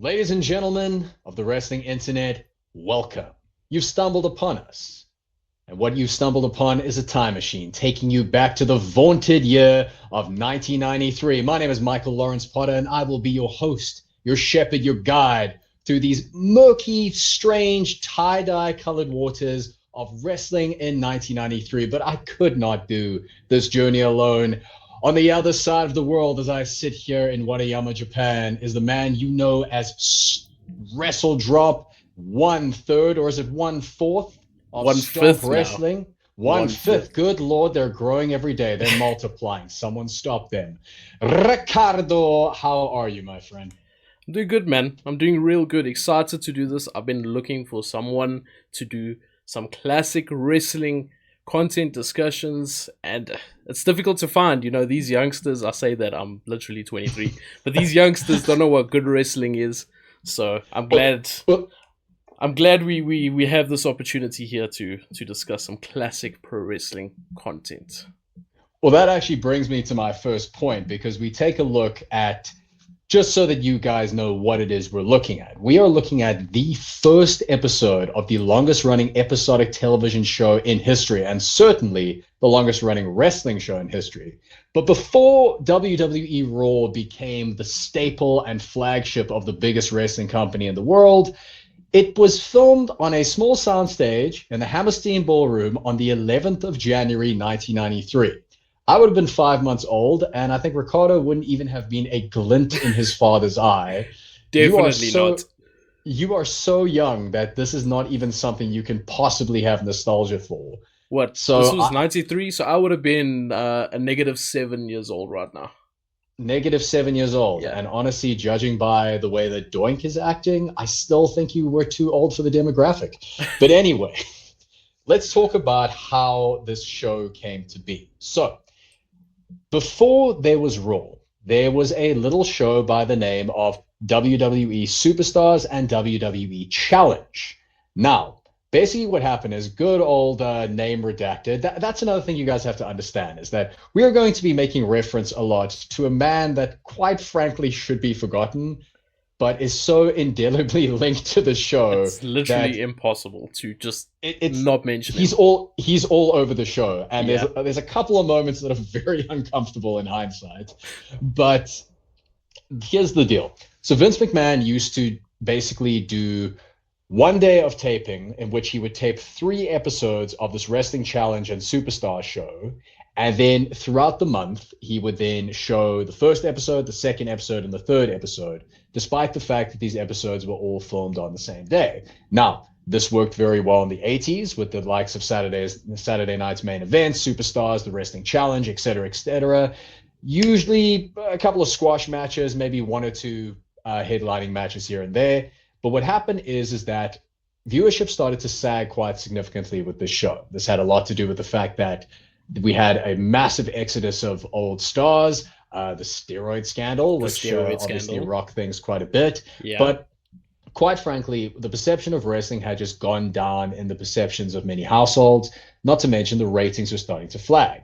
Ladies and gentlemen of the wrestling internet, welcome. You've stumbled upon us. And what you've stumbled upon is a time machine taking you back to the vaunted year of 1993. My name is Michael Lawrence Potter, and I will be your host, your shepherd, your guide through these murky, strange, tie-dye colored waters of wrestling in 1993. But I could not do this journey alone. On the other side of the world, as I sit here in Wadayama, Japan, is the man you know as WrestleDrop 1/3, or is it 1/4 of One Stomp fifth now. Wrestling? One One fifth. fifth. Good Lord, they're growing every day. They're multiplying. Someone stop them. Ricardo, how are you, my friend? I'm doing good, man. I'm doing real good. Excited to do this. I've been looking for someone to do some classic wrestling content discussions, and it's difficult to find. These youngsters, I say that I'm literally 23, but these youngsters don't know what good wrestling is. So I'm Well, glad. well, I'm glad we have this opportunity here to discuss some classic pro wrestling content. well, that actually brings me to my first point because we take a look at just so that you guys know what it is we're looking at. We are looking at the first episode of the longest running episodic television show in history, and certainly the longest running wrestling show in history. But before WWE Raw became the staple and flagship of the biggest wrestling company in the world, it was filmed on a small soundstage in the Hammerstein Ballroom on the 11th of January, 1993. I would have been 5 months old, and I think Ricardo wouldn't even have been a glint in his father's eye. You are Definitely so not. you are so young that this is not even something you can possibly have nostalgia for. What? This So was 93, so I would have been a negative 7 years old right now. -7 years old, Yeah. and honestly, judging by the way that Doink is acting, I still think you were too old for the demographic. But anyway, let's talk about how this show came to be. So before there was Raw, there was a little show by the name of WWE Superstars and WWE Challenge. Now, basically, what happened is good old name redacted. That's another thing you guys have to understand is that we are going to be making reference a lot to a man that, quite frankly, should be forgotten, but is so indelibly linked to the show It's literally that impossible to just it's not mention he's him. all over the show, and there's Yeah. there's a couple of moments that are very uncomfortable in hindsight, but here's the deal. So Vince McMahon used to basically do one day of taping in which he would tape 3 episodes of this wrestling challenge and superstar show, and then throughout the month he would then show the first episode, the second episode, and the third episode, despite the fact that these episodes were all filmed on the same day. Now, this worked very well in the 80s with the likes of Saturday night's main events, superstars, the wrestling challenge, etc., etc. Usually a couple of squash matches, maybe one or two headlining matches here and there. But what happened is that viewership started to sag quite significantly with this show. This had a lot to do with the fact that we had a massive exodus of old stars, the steroid scandal, The which steroid obviously scandal. rocked things quite a bit. Yeah. But quite frankly, the perception of wrestling had just gone down in the perceptions of many households, not to mention the ratings were starting to flag.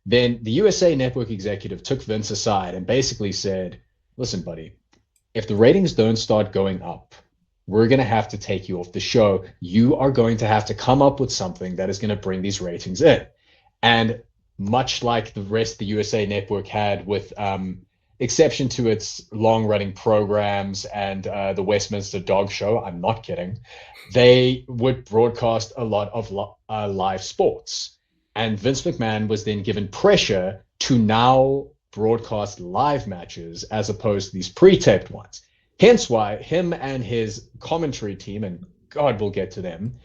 Then the USA Network executive took Vince aside and basically said, listen, buddy, if the ratings don't start going up, we're going to have to take you off the show. You are going to have to come up with something that is going to bring these ratings in. And much like the rest the USA Network had with exception to its long-running programs and the Westminster Dog Show, I'm not kidding, they would broadcast a lot of live sports. And Vince McMahon was then given pressure to now broadcast live matches as opposed to these pre-taped ones. Hence why him and his commentary team, and God will get to them,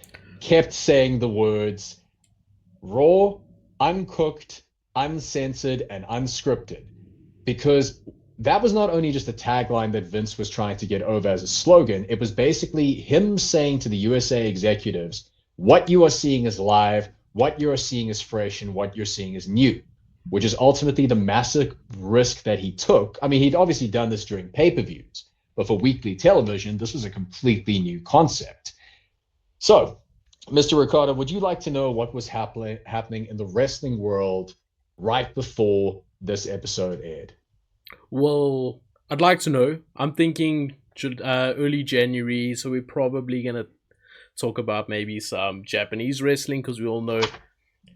kept saying the words raw, uncooked, uncensored, and unscripted, because that was not only just a tagline that Vince was trying to get over as a slogan, it was basically him saying to the USA executives, what you are seeing is live, what you are seeing is fresh, and what you're seeing is new, which is ultimately the massive risk that he took. I mean, he'd obviously done this during pay-per-views, but for weekly television, this was a completely new concept. So, Mr. Ricardo, would you like to know what was happening in the wrestling world right before this episode aired? Well, I'd like to know. I'm thinking early January, so we're probably gonna talk about maybe some Japanese wrestling, because we all know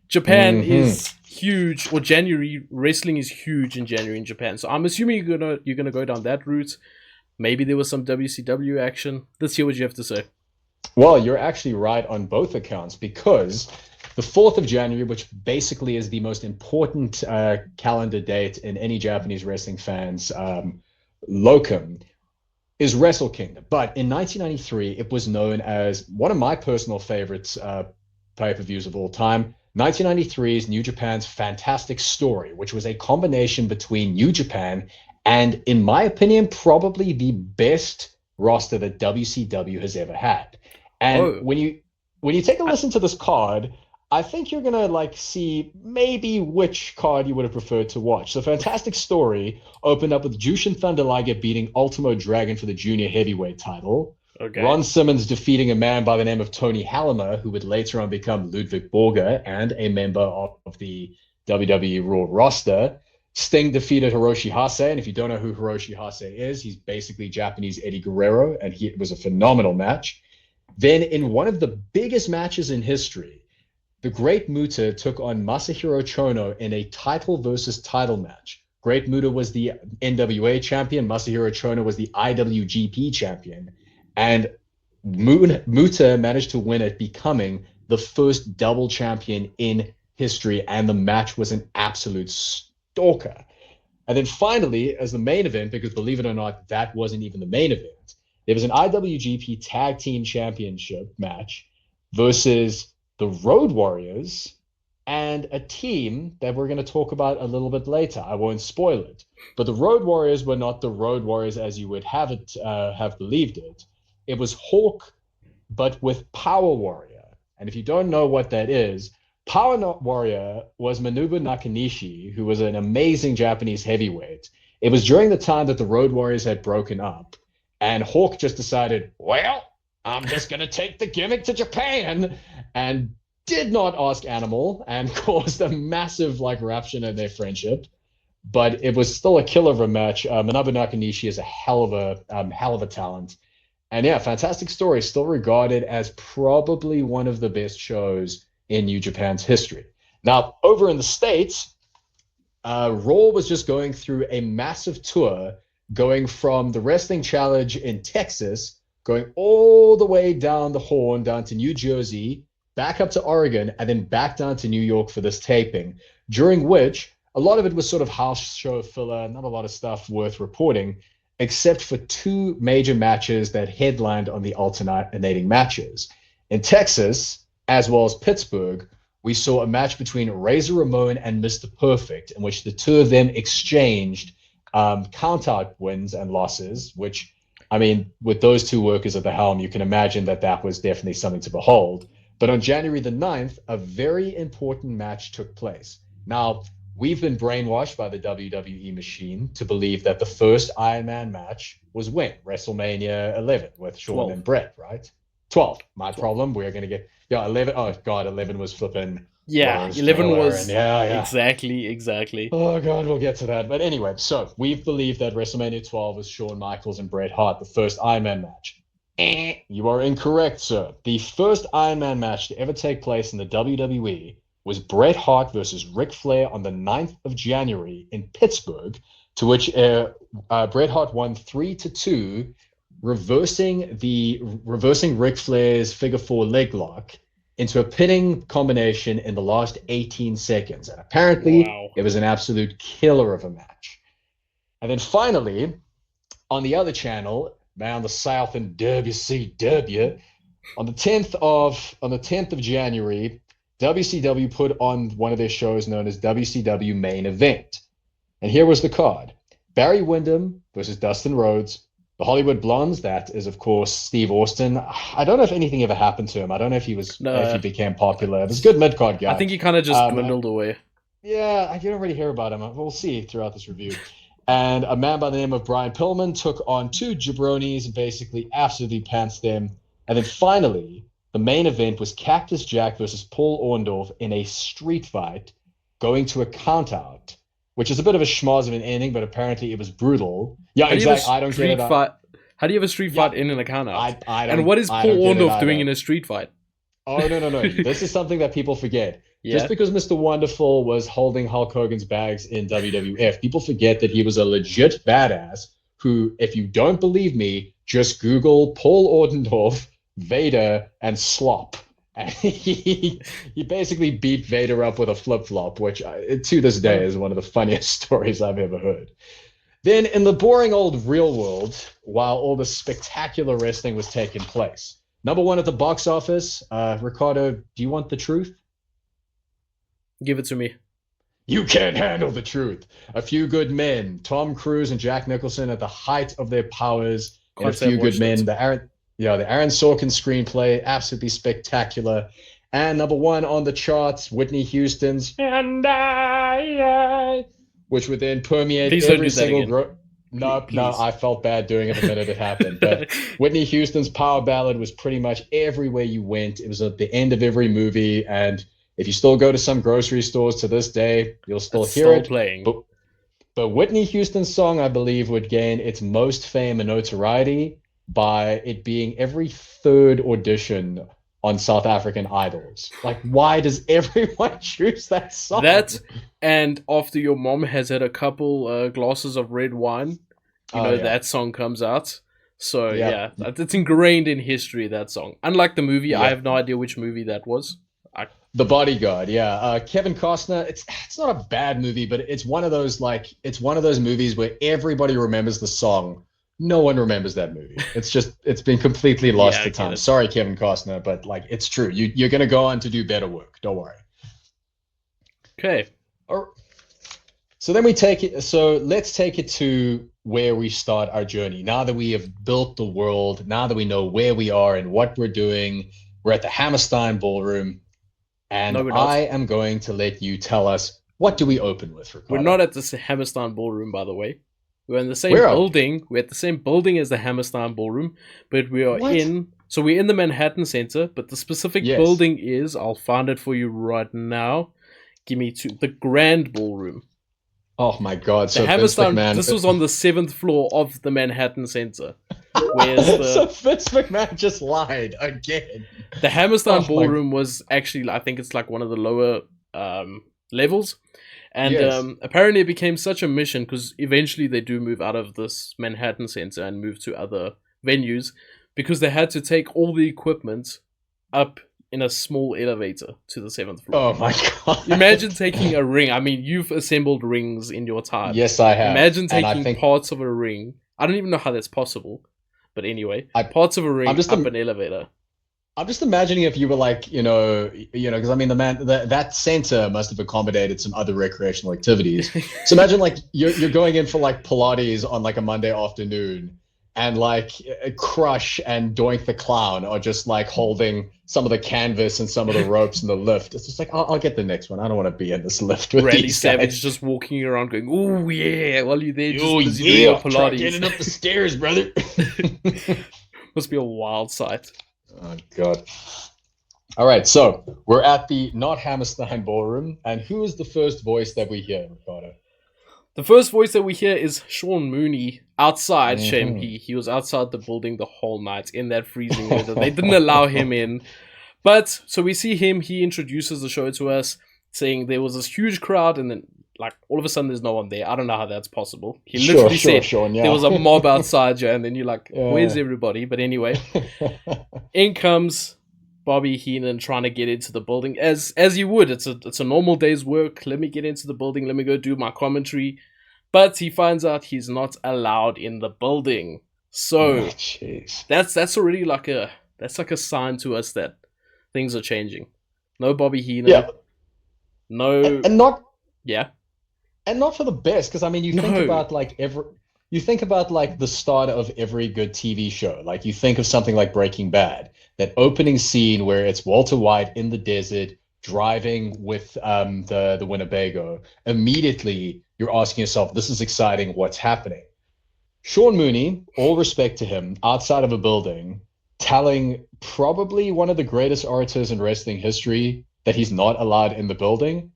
Japan is huge, or January wrestling is huge in January in Japan. So I'm assuming you're gonna go down that route. Maybe there was some WCW action. Let's hear what you have to say. Well, you're actually right on both accounts, because the 4th of January, which basically is the most important calendar date in any Japanese wrestling fans' locum, is Wrestle Kingdom. But in 1993, it was known as one of my personal favorites pay-per-views of all time, 1993's New Japan's Fantastic Story, which was a combination between New Japan and, in my opinion, probably the best roster that WCW has ever had. And when you take a listen to this card, I think you're gonna see maybe which card you would have preferred to watch. So Fantastic Story opened up with Jushin Thunder Liger beating Ultimo Dragon for the junior heavyweight title. Okay. Ron Simmons defeating a man by the name of Tony Hallomer, who would later on become Ludwig Borger and a member of the WWE Raw roster. Sting defeated Hiroshi Hase, and if you don't know who Hiroshi Hase is, he's basically Japanese Eddie Guerrero, and it was a phenomenal match. Then in one of the biggest matches in history, the Great Muta took on Masahiro Chono in a title versus title match. Great Muta was the NWA champion. Masahiro Chono was the IWGP champion. And Muta managed to win it, becoming the first double champion in history. And the match was an absolute stalker. And then finally, as the main event, because believe it or not, that wasn't even the main event, there was an IWGP Tag Team Championship match versus the Road Warriors and a team that we're going to talk about a little bit later. I won't spoil it. But the Road Warriors were not the Road Warriors as you would have believed it. It was Hawk, but with Power Warrior. And if you don't know what that is, Power Warrior was Manabu Nakanishi, who was an amazing Japanese heavyweight. It was during the time that the Road Warriors had broken up. And Hawk just decided, well, I'm just going to take the gimmick to Japan, and did not ask Animal, and caused a massive rupture in their friendship. But it was still a killer of a match. Manabu Nakanishi is a hell of a talent. And yeah, Fantastic Story, still regarded as probably one of the best shows in New Japan's history. Now, over in the States, Raw was just going through a massive tour, going from the Wrestling Challenge in Texas, going all the way down the Horn, down to New Jersey, back up to Oregon, and then back down to New York for this taping, during which a lot of it was sort of house show filler, not a lot of stuff worth reporting, except for 2 major matches that headlined on the alternating matches. In Texas, as well as Pittsburgh, we saw a match between Razor Ramon and Mr. Perfect, in which the two of them exchanged count-out wins and losses, which, I mean, with those 2 workers at the helm, you can imagine that was definitely something to behold. But on January the 9th, a very important match took place. Now, we've been brainwashed by the WWE machine to believe that the first Iron Man match was when? WrestleMania 11 with Shawn and Bret, right? 12. My 12. Problem, we're going to get... Yeah, 11. Oh, God, 11 was flipping... Yeah, 11 was... Yeah. Exactly. Oh, God, we'll get to that. But anyway, so we've believed that WrestleMania 12 was Shawn Michaels and Bret Hart, the first Iron Man match. You are incorrect, sir. The first Iron Man match to ever take place in the WWE was Bret Hart versus Ric Flair on the 9th of January in Pittsburgh, to which Bret Hart won 3-2, reversing Ric Flair's figure 4 leg lock into a pinning combination in the last 18 seconds. And apparently, It was an absolute killer of a match. And then finally, on the other channel, down the south in WCW, on the 10th of January, WCW put on one of their shows known as WCW Main Event. And here was the card. Barry Windham versus Dustin Rhodes. The Hollywood Blondes, that is, of course, Steve Austin. I don't know if anything ever happened to him. I don't know if if he became popular. It was a good mid-card guy. I think he kind of just dwindled away. Yeah, you don't really hear about him. We'll see throughout this review. And a man by the name of Brian Pillman took on 2 jabronis and basically absolutely pantsed them. And then finally, the main event was Cactus Jack versus Paul Orndorff in a street fight, going to a count-out, which is a bit of a schmoz of an ending, but apparently it was brutal. Yeah, exactly. I don't get it. How do you have a street fight in a count out? I don't. And what is Paul Orndorff doing in a street fight? Oh, no. This is something that people forget. Yeah. Just because Mr. Wonderful was holding Hulk Hogan's bags in WWF, people forget that he was a legit badass who, if you don't believe me, just Google Paul Orndorff, Vader, and Slop. And he basically beat Vader up with a flip-flop, which to this day is one of the funniest stories I've ever heard. Then in the boring old real world, while all the spectacular wrestling was taking place, number one at the box office, Ricardo, do you want the truth? Give it to me. You can't handle the truth. A Few Good Men, Tom Cruise and Jack Nicholson at the height of their powers. And A Few Good Men, the Aaron Sorkin screenplay, absolutely spectacular. And number one on the charts, Whitney Houston's "And I," which would then permeate every single. No, I felt bad doing it the minute it happened. But Whitney Houston's power ballad was pretty much everywhere you went. It was at the end of every movie, and if you still go to some grocery stores to this day, you'll still hear it playing. But Whitney Houston's song, I believe, would gain its most fame and notoriety by it being every third audition on South African Idols. Like, why does everyone choose that song? That, and after your mom has had a couple glasses of red wine, that song comes out. So, yeah, it's ingrained in history, that song. Unlike the movie, I have no idea which movie that was. The Bodyguard, Kevin Costner. It's not a bad movie, but it's one of those movies where everybody remembers the song. No one remembers that movie. It's been completely lost to time. Sorry, Kevin Costner, but it's true. You're gonna go on to do better work. Don't worry. Okay. So then let's take it to where we start our journey. Now that we have built the world, now that we know where we are and what we're doing, we're at the Hammerstein Ballroom. And I am going to let you tell us, what do we open with, Ricardo? We're not at the Hammerstein Ballroom, by the way. We're in the same building. We're at the same building as the Hammerstein Ballroom, but we are we're in the Manhattan Center, but the specific building is, I'll find it for you right now. Give me the Grand Ballroom. Oh my God. So Hammerstein, this was on the 7th floor of the Manhattan Center. So Vince McMahon just lied again. The Hammerstein Ballroom was actually, I think it's like one of the lower levels. And apparently it became such a mission because eventually they do move out of this Manhattan Center and move to other venues because they had to take all the equipment up in a small elevator to the 7th floor. Oh my God. Imagine taking a ring. I mean, you've assembled rings in your time. Yes, I have. Imagine taking parts of a ring. I don't even know how that's possible. But anyway, parts of a ring up an elevator. I'm just imagining if you were like, because I mean, that center must have accommodated some other recreational activities. So imagine like you're going in for like Pilates on like a Monday afternoon, and like Crush and Doink the Clown are just like holding some of the canvas and some of the ropes in the lift. It's just like, I'll get the next one. I don't want to be in this lift with Randy these Savage guys. Just walking around going, "Oh yeah," while you're there, just doing your Pilates. Getting up the stairs, brother. Must be a wild sight. Oh God. All right, so we're at the not Hammerstein Ballroom, and who is the first voice that we hear, Ricardo? The first voice that we hear is Sean Mooney outside. Shame he was outside the building the whole night in that freezing weather. They didn't allow him in. But so we see him. He introduces the show to us, saying there was this huge crowd, and then like all of a sudden there's no one there. I don't know how that's possible. He literally said Sean, there was a mob outside you, and then you're like, where's everybody? But anyway, in comes Bobby Heenan trying to get into the building as you would. It's a normal day's work. Let me get into the building. Let me go do my commentary. But he finds out he's not allowed in the building. So that's already like a sign to us that things are changing. No Bobby Heenan. Yeah. No. And not. Yeah. And not for the best, because I mean, you think about like the start of every good TV show. Like you think of something like Breaking Bad, that opening scene where it's Walter White in the desert driving with the Winnebago. Immediately, you're asking yourself, "This is exciting. What's happening?" Sean Mooney, all respect to him, outside of a building, telling probably one of the greatest orators in wrestling history that he's not allowed in the building.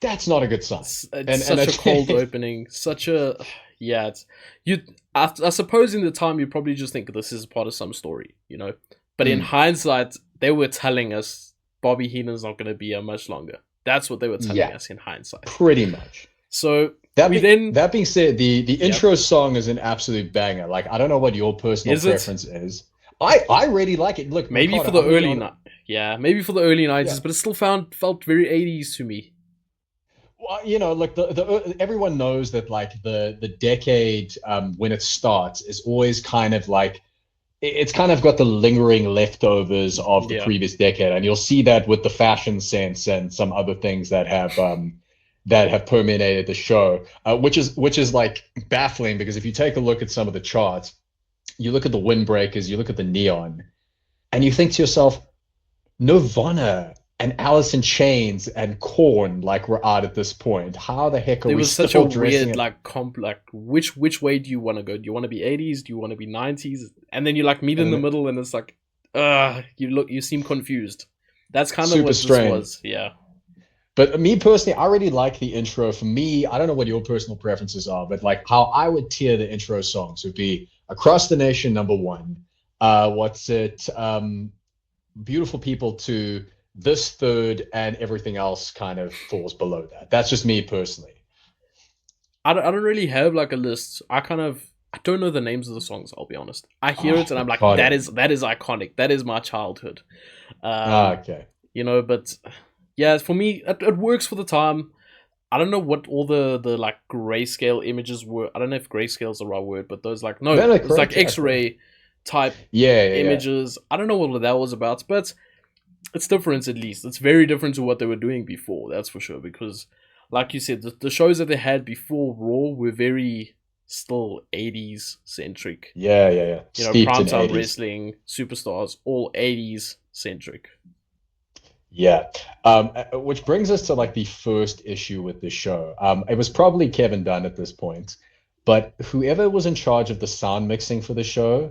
That's not a good sign. It's such a cold opening. Such a it's you. I suppose in the time you probably just think this is part of some story, you know. But in hindsight, they were telling us Bobby Heenan's not going to be here much longer. That's what they were telling us in hindsight. Pretty much. So that being said, the intro song is an absolute banger. Like, I don't know what your personal preference is. I really like it. Look, maybe for the early 90s, but it still felt very 80s to me. Well, you know, like everyone knows that like the decade when it starts is always kind of like it's kind of got the lingering leftovers of the previous decade, and you'll see that with the fashion sense and some other things that have permeated the show, which is like baffling, because if you take a look at some of the charts, you look at the windbreakers, you look at the neon, and you think to yourself, Nirvana and Alice in Chains and Korn like were out at this point. How the heck are we still dressing? It was such a weird like which way do you want to go? Do you want to be 80s? Do you want to be 90s? And then you like meet in the middle, and it's like, you seem confused. That's kind of what strange. This was, yeah. But me personally, I really like the intro. For me, I don't know what your personal preferences are, but like how I would tier the intro songs would be Across the Nation, number 1. Beautiful People 2. This third, and everything else kind of falls below that. That's just me personally. I don't really have like a list. I don't know the names of the songs, I'll be honest. I hear it and I'm like, that is iconic. That is my childhood. Okay. You know, but yeah, for me, it works for the time. I don't know what all the like grayscale images were. I don't know if grayscale is the right word, but those like it's like X-ray type images. I don't know what that was about, but it's different. At least it's very different to what they were doing before. That's for sure. Because, like you said, the shows that they had before Raw were very still 80s centric. Yeah. You know, primetime wrestling, superstars, all 80s centric. Yeah. Which brings us to like the first issue with the show. It was probably Kevin Dunn at this point, but whoever was in charge of the sound mixing for the show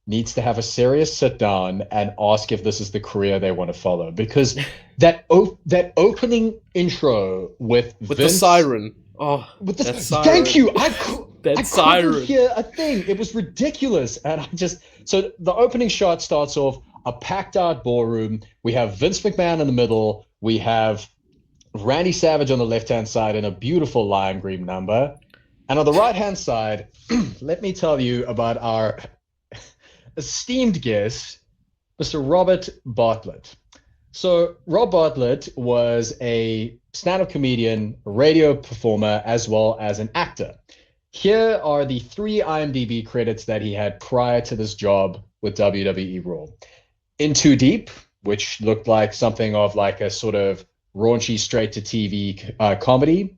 needs to have a serious sit down and ask if this is the career they want to follow, because that opening intro with Vince, the siren. Oh, with the siren. Thank you. I siren. couldn't hear a thing. It was ridiculous, and so the opening shot starts off a packed out ballroom. We have Vince McMahon in the middle. We have Randy Savage on the left hand side in a beautiful lime green number, and on the right hand side, let me tell you about our esteemed guest, Mr. Robert Bartlett. So Rob Bartlett was a stand-up comedian, a radio performer, as well as an actor. Here are the 3 IMDb credits that he had prior to this job with WWE Raw. In Too Deep, which looked like something of like a sort of raunchy straight-to-TV comedy.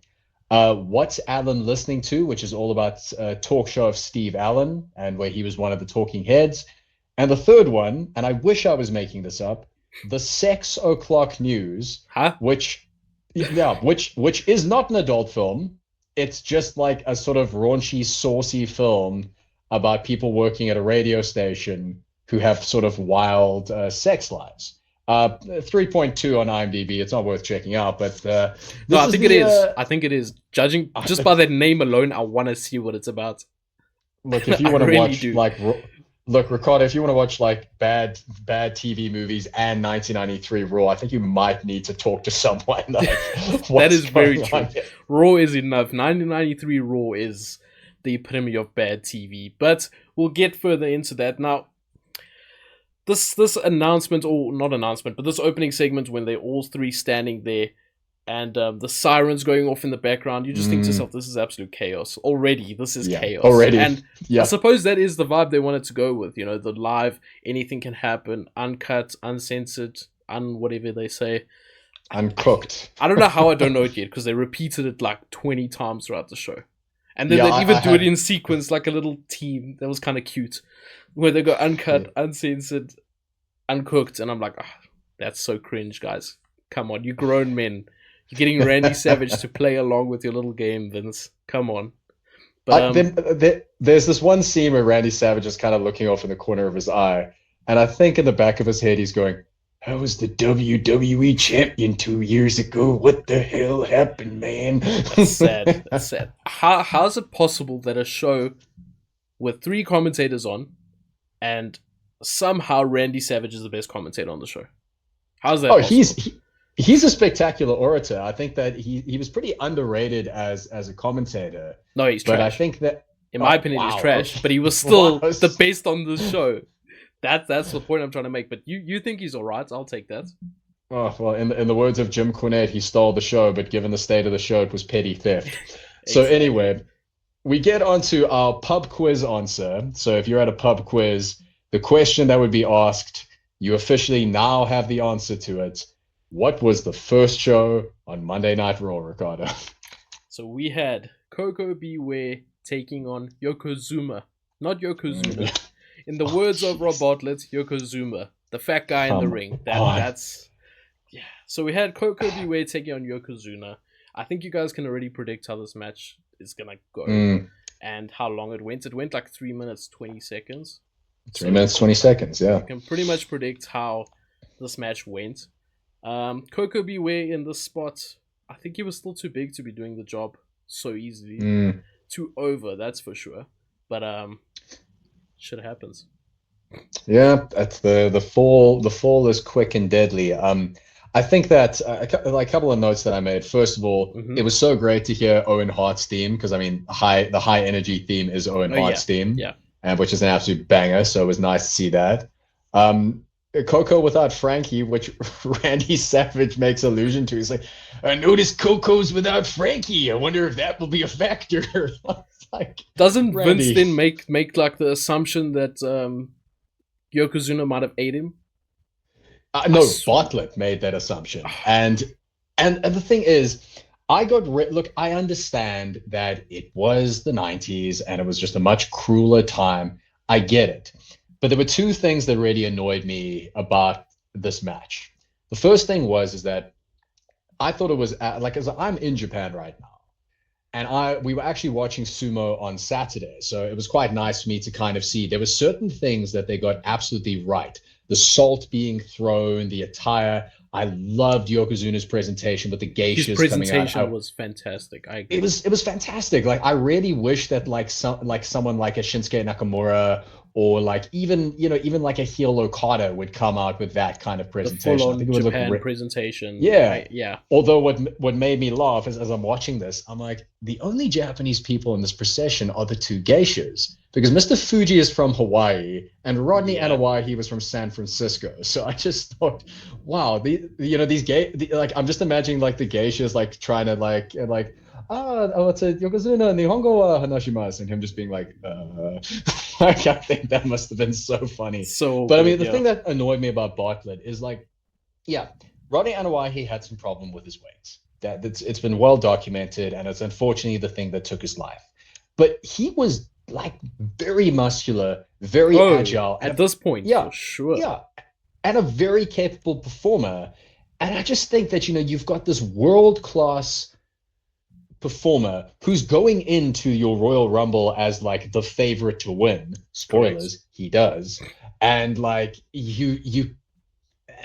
What's Allen Listening To, which is all about a talk show of Steve Allen, and where he was one of the talking heads. And the third one, and I wish I was making this up, The Sex O'Clock News, which is not an adult film. It's just like a sort of raunchy, saucy film about people working at a radio station who have sort of wild sex lives. 3.2 on IMDb. It's not worth checking out, but no, I think it is. I think it is. Judging just by that name alone, I want to see what it's about. Look, if you want to really watch look, Ricardo, if you want to watch like bad TV movies and 1993 Raw, I think you might need to talk to someone. Like, that is very true. Raw is enough. 1993 Raw is the epitome of bad TV. But we'll get further into that now. This announcement, or not announcement, but this opening segment when they're all 3 standing there and the sirens going off in the background, you just think to yourself, this is absolute chaos. Already, this is chaos. Already. And I suppose that is the vibe they wanted to go with, you know, the live, anything can happen, uncut, uncensored, whatever they say. Uncooked. I don't know how I don't know it yet, because they repeated it like 20 times throughout the show. And then they'd even do it in sequence, like a little team. That was kind of cute. Where they go uncut, uncensored, uncooked. And I'm like, that's so cringe, guys. Come on, you grown men. You're getting Randy Savage to play along with your little game, Vince. Come on. But there's this one scene where Randy Savage is kind of looking off in the corner of his eye. And I think in the back of his head, he's going, I was the WWE champion 2 years ago. What the hell happened, man? That's sad. That's sad. How is it possible that a show with 3 commentators on, and somehow Randy Savage is the best commentator on the show? How's that possible? He's a spectacular orator. I think that he was pretty underrated as a commentator. No, he's trash. But I think that, in my opinion, he's trash. But he was still the best on the show. That's the point I'm trying to make. But you think he's alright? I'll take that. Oh well, in the words of Jim Cornette, he stole the show, but given the state of the show, it was petty theft. So anyway, we get onto our pub quiz answer. So if you're at a pub quiz, the question that would be asked, you officially now have the answer to it. What was the first show on Monday Night Raw, Ricardo? So we had Koko B. Ware taking on Yokozuna. Not Yokozuna. In the words of Rob Bartlett, Yokozuna. The fat guy in the ring. That's... Yeah. So we had Koko B. Ware taking on Yokozuna. I think you guys can already predict how this match is going to go. And how long it went. It went like 3 minutes, 20 seconds. 3 minutes, 20 seconds, yeah. You can pretty much predict how this match went. Koko B. Ware in this spot, I think he was still too big to be doing the job so easily. Too over, that's for sure. But shit happens. Yeah, that's the fall. The fall is quick and deadly. I think that a couple of notes that I made. First of all, it was so great to hear Owen Hart's theme, because I mean, the high energy theme is Owen Hart's theme, and which is an absolute banger. So it was nice to see that. Coco without Frankie, which Randy Savage makes allusion to. He's like, I noticed Coco's without Frankie. I wonder if that will be a factor. Like, doesn't Randy... Vince then make like the assumption that Yokozuna might have ate him? No, Bartlett made that assumption. And the thing is, look, I understand that it was the 90s and it was just a much crueler time. I get it. But there were 2 things that really annoyed me about this match. The first thing is that I thought it was like, as I'm in Japan right now, and we were actually watching sumo on Saturday, so it was quite nice for me to kind of see there were certain things that they got absolutely right. The salt being thrown, the attire. I loved Yokozuna's presentation with the geishas coming out. His presentation was fantastic. I agree. It was fantastic. Like, I really wish that someone like a Shinsuke Nakamura, or like even like a heel Okada would come out with that kind of presentation. The full-on I think it would Japan presentation. Yeah. Yeah. Although what made me laugh is, as I'm watching this, I'm like, the only Japanese people in this procession are the 2 geishas. Because Mr. Fuji is from Hawaii and Rodney Anawahi was from San Francisco. So I just thought, wow, these like, I'm just imagining like the geishas like trying to like it's a Yokozuna Nihongo wa hanashimasu, and him just being like, I think that must have been so funny. But I mean, the thing that annoyed me about Bartlett is like, Rodney Anawahi had some problem with his weight. It's been well documented, and it's unfortunately the thing that took his life. But he was like very muscular, very agile at this point. Yeah, for sure. Yeah, and a very capable performer. And I just think that you've got this world-class performer who's going into your Royal Rumble as like the favorite to win. Spoilers, he does. And like you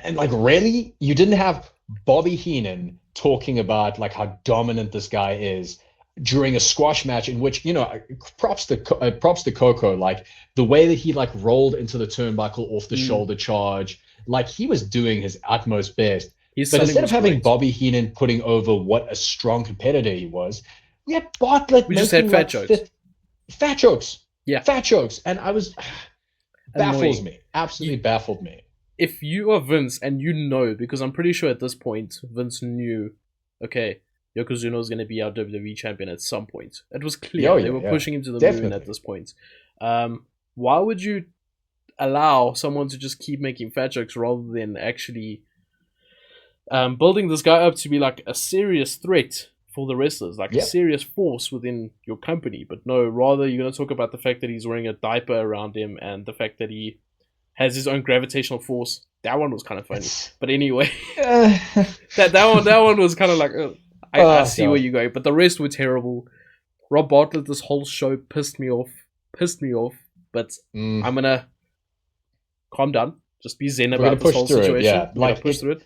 really, you didn't have Bobby Heenan talking about like how dominant this guy is during a squash match in which, props to Coco, like the way that he like rolled into the turnbuckle off the shoulder charge, like he was doing his utmost best. But instead of having Bobby Heenan putting over what a strong competitor he was, we had Bartlett. We just had fat jokes. Fat jokes. Yeah. Fat jokes. And I was... baffles me. Absolutely baffled me. If you are Vince and because I'm pretty sure at this point, Vince knew, okay, Yokozuna was going to be our WWE champion at some point. It was clear. They were pushing him to the moon at this point. Why would you allow someone to just keep making fat jokes rather than actually... building this guy up to be like a serious threat for the wrestlers, like a serious force within your company? But no, rather you're going to talk about the fact that he's wearing a diaper around him and the fact that he has his own gravitational force. That one was kind of funny. But anyway, that one was kind of like, I see where you're going. But the rest were terrible. Rob Bartlett, this whole show pissed me off. But I'm going to calm down. Just be zen We're about gonna this push whole through it. situation. Yeah, We're gonna like push through it.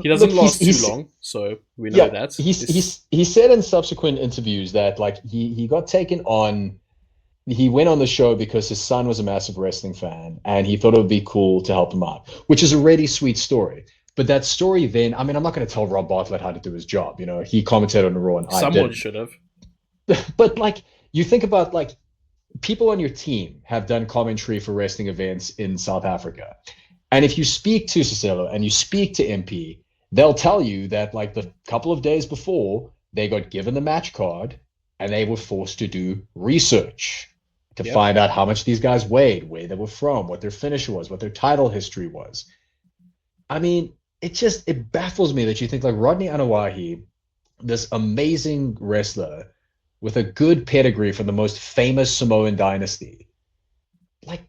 He doesn't last too long, so we know that. He said in subsequent interviews that like he got taken on. He went on the show because his son was a massive wrestling fan, and he thought it would be cool to help him out, which is a really sweet story. But that story then, I mean, I'm not going to tell Rob Bartlett how to do his job. You know, he commented on the Raw, and someone should have. But like, you think about like people on your team have done commentary for wrestling events in South Africa, and if you speak to Cicelo and you speak to MP, they'll tell you that like the couple of days before they got given the match card, and they were forced to do research to find out how much these guys weighed, where they were from, what their finisher was, what their title history was. I mean, it baffles me that you think like Rodney Anawahi, this amazing wrestler with a good pedigree from the most famous Samoan dynasty, like,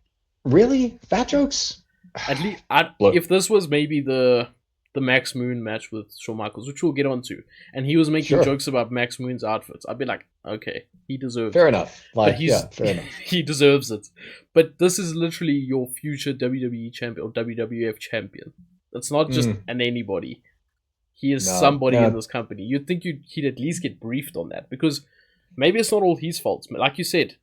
really? Fat jokes? At least, if this was maybe the Max Moon match with Shawn Michaels, which we'll get onto, and he was making jokes about Max Moon's outfits, I'd be like, okay, he deserves it. Fair enough. Like, fair enough. He deserves it. But this is literally your future WWE champion or WWF champion. It's not just an anybody. He is somebody in this company. You'd think he'd at least get briefed on that, because maybe it's not all his fault. Like you said,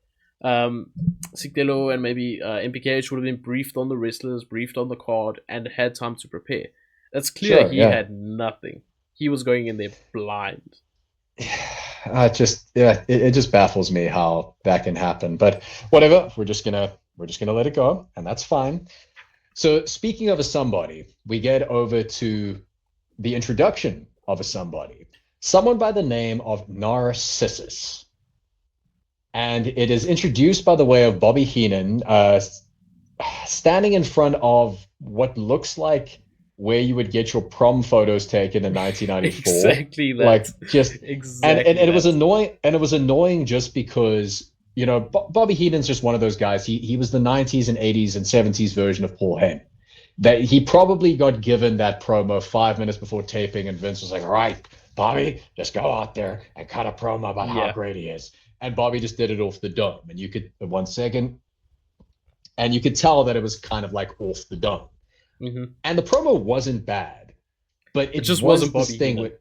Sigdelo and maybe MPKH would have been briefed on the wrestlers, briefed on the card, and had time to prepare. It's clear he had nothing. He was going in there blind. It just baffles me how that can happen. But whatever, we're just gonna let it go, and that's fine. So speaking of a somebody, we get over to the introduction of a somebody, someone by the name of Narcissus. And it is introduced by the way of Bobby Heenan, standing in front of what looks like where you would get your prom photos taken in 1994. Exactly that. Like, just exactly. And it was annoying. And it was annoying just because, you know, Bobby Heenan's just one of those guys. He was the 90s and 80s and 70s version of Paul Heyman. That he probably got given that promo 5 minutes before taping, and Vince was like, "All right, Bobby, just go out there and cut a promo about how great he is." And Bobby just did it off the dome. And you could, 1 second, and you could tell that it was kind of like off the dome. Mm-hmm. And the promo wasn't bad, but it just wasn't Bobby Heenan.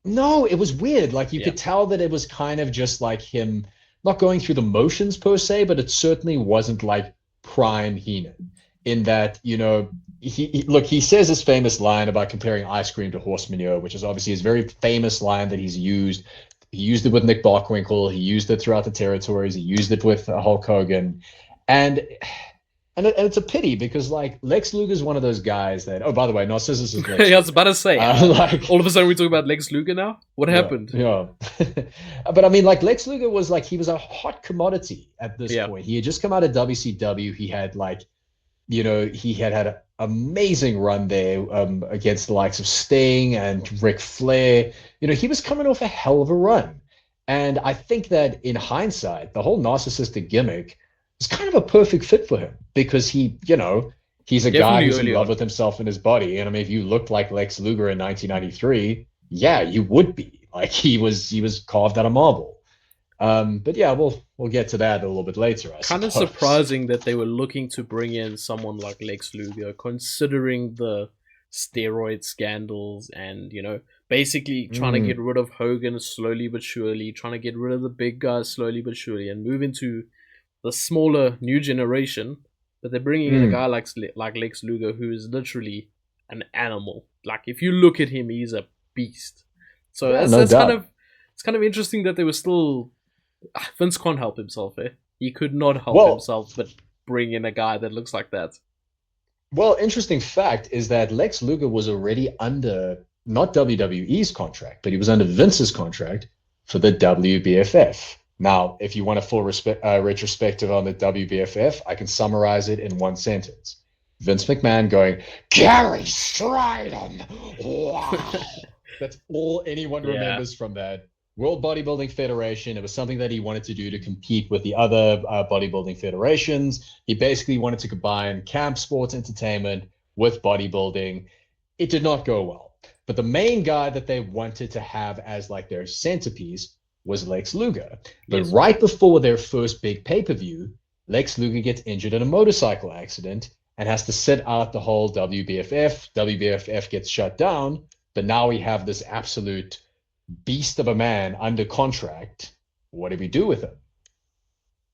No, it was weird. Like, you could tell that it was kind of just like him not going through the motions per se, but it certainly wasn't like prime Heenan, in that, you know, he says his famous line about comparing ice cream to horse manure, which is obviously his very famous line that he's used. He used it with Nick Bockwinkel. He used it throughout the territories. He used it with Hulk Hogan. And it's a pity, because like Lex Luger is one of those guys that, oh, by the way, Narcissus is Lex. I was about to say, like, all of a sudden we talk about Lex Luger now? What happened? Yeah. But I mean, like, Lex Luger was like, he was a hot commodity at this point. He had just come out of WCW. He had like, you know, he had an amazing run there against the likes of Sting and Ric Flair. You know, he was coming off a hell of a run. And I think that in hindsight, the whole narcissistic gimmick is kind of a perfect fit for him, because he, you know, he's a guy who's in love with himself and his body. And I mean, if you looked like Lex Luger in 1993, yeah, you would be. Like, he was carved out of marble. But yeah, we'll get to that a little bit later. Kind of surprising that they were looking to bring in someone like Lex Luger, considering the steroid scandals and, you know, basically trying to get rid of Hogan slowly but surely, trying to get rid of the big guys slowly but surely, and move into the smaller new generation. But they're bringing in a guy like Lex Luger, who is literally an animal. Like, if you look at him, he's a beast. So that's kind of interesting that they were still. Vince can't help himself, eh? He could not help himself but bring in a guy that looks like that. Well, interesting fact is that Lex Luger was already under not WWE's contract, but he was under Vince's contract for the WBFF. Now, if you want a full retrospective on the WBFF, I can summarize it in one sentence. Vince McMahon going, "Gary Stridham!" Wow. That's all anyone remembers from that. World Bodybuilding Federation. It was something that he wanted to do to compete with the other bodybuilding federations. He basically wanted to combine camp sports entertainment with bodybuilding. It did not go well. But the main guy that they wanted to have as like their centerpiece was Lex Luger. But right before their first big pay-per-view, Lex Luger gets injured in a motorcycle accident, and has to sit out the whole WBFF. WBFF gets shut down, but now we have this absolute beast of a man under contract. What do we do with him?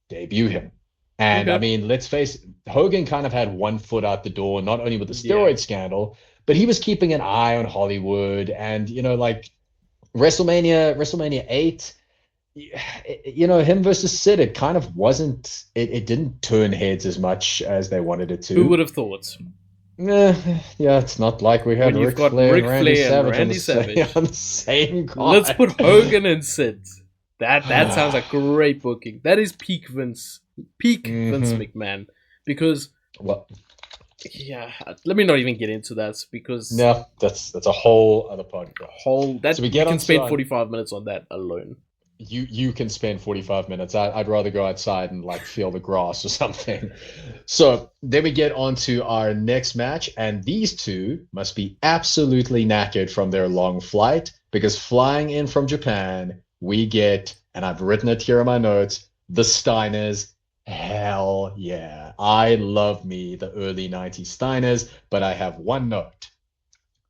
Debut him. And I mean, let's face it, Hogan kind of had one foot out the door, not only with the steroid scandal, but he was keeping an eye on Hollywood. And, you know, like WrestleMania 8, you know, him versus Sid, it kind of wasn't, it didn't turn heads as much as they wanted it to. Who would have thought? Yeah, it's not like we had Ric Flair and Randy Savage on the same card. Let's put Hogan and Sid. That sounds like great booking. That is peak Vince McMahon. Because, well, yeah, let me not even get into that because that's a whole other podcast. So we can spend 45 minutes on that alone. You can spend 45 minutes. I'd rather go outside and like feel the grass or something. So then we get on to our next match, and these two must be absolutely knackered from their long flight, because flying in from Japan, we get, and I've written it here in my notes, the Steiners. Hell yeah. I love me the early 90s Steiners, but I have one note.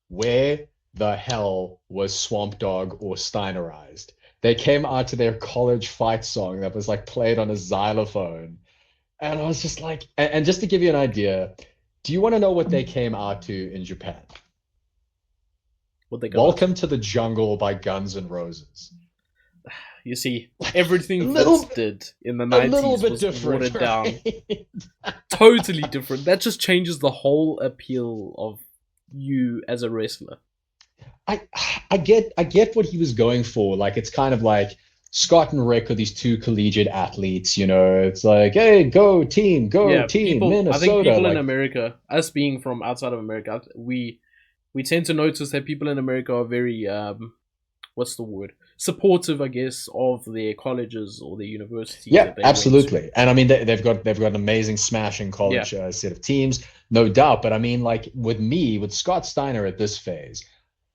Where the hell was Swamp Dogg or Steinerized? They came out to their college fight song that was like played on a xylophone. And I was just like, and just to give you an idea, do you want to know what they came out to in Japan? What they Welcome to the Jungle by Guns N' Roses. You see, everything Vince did in the 90s was different, watered down. Totally different. That just changes the whole appeal of you as a wrestler. I get what he was going for. Like, it's kind of like Scott and Rick are these two collegiate athletes, you know. It's like, hey, go team, Minnesota. I think people in America, us being from outside of America, we tend to notice that people in America are very what's the word? Supportive, I guess, of their colleges or their universities. Yeah, absolutely. And I mean, they've got an amazing smashing college set of teams, no doubt. But I mean, like with Scott Steiner at this phase,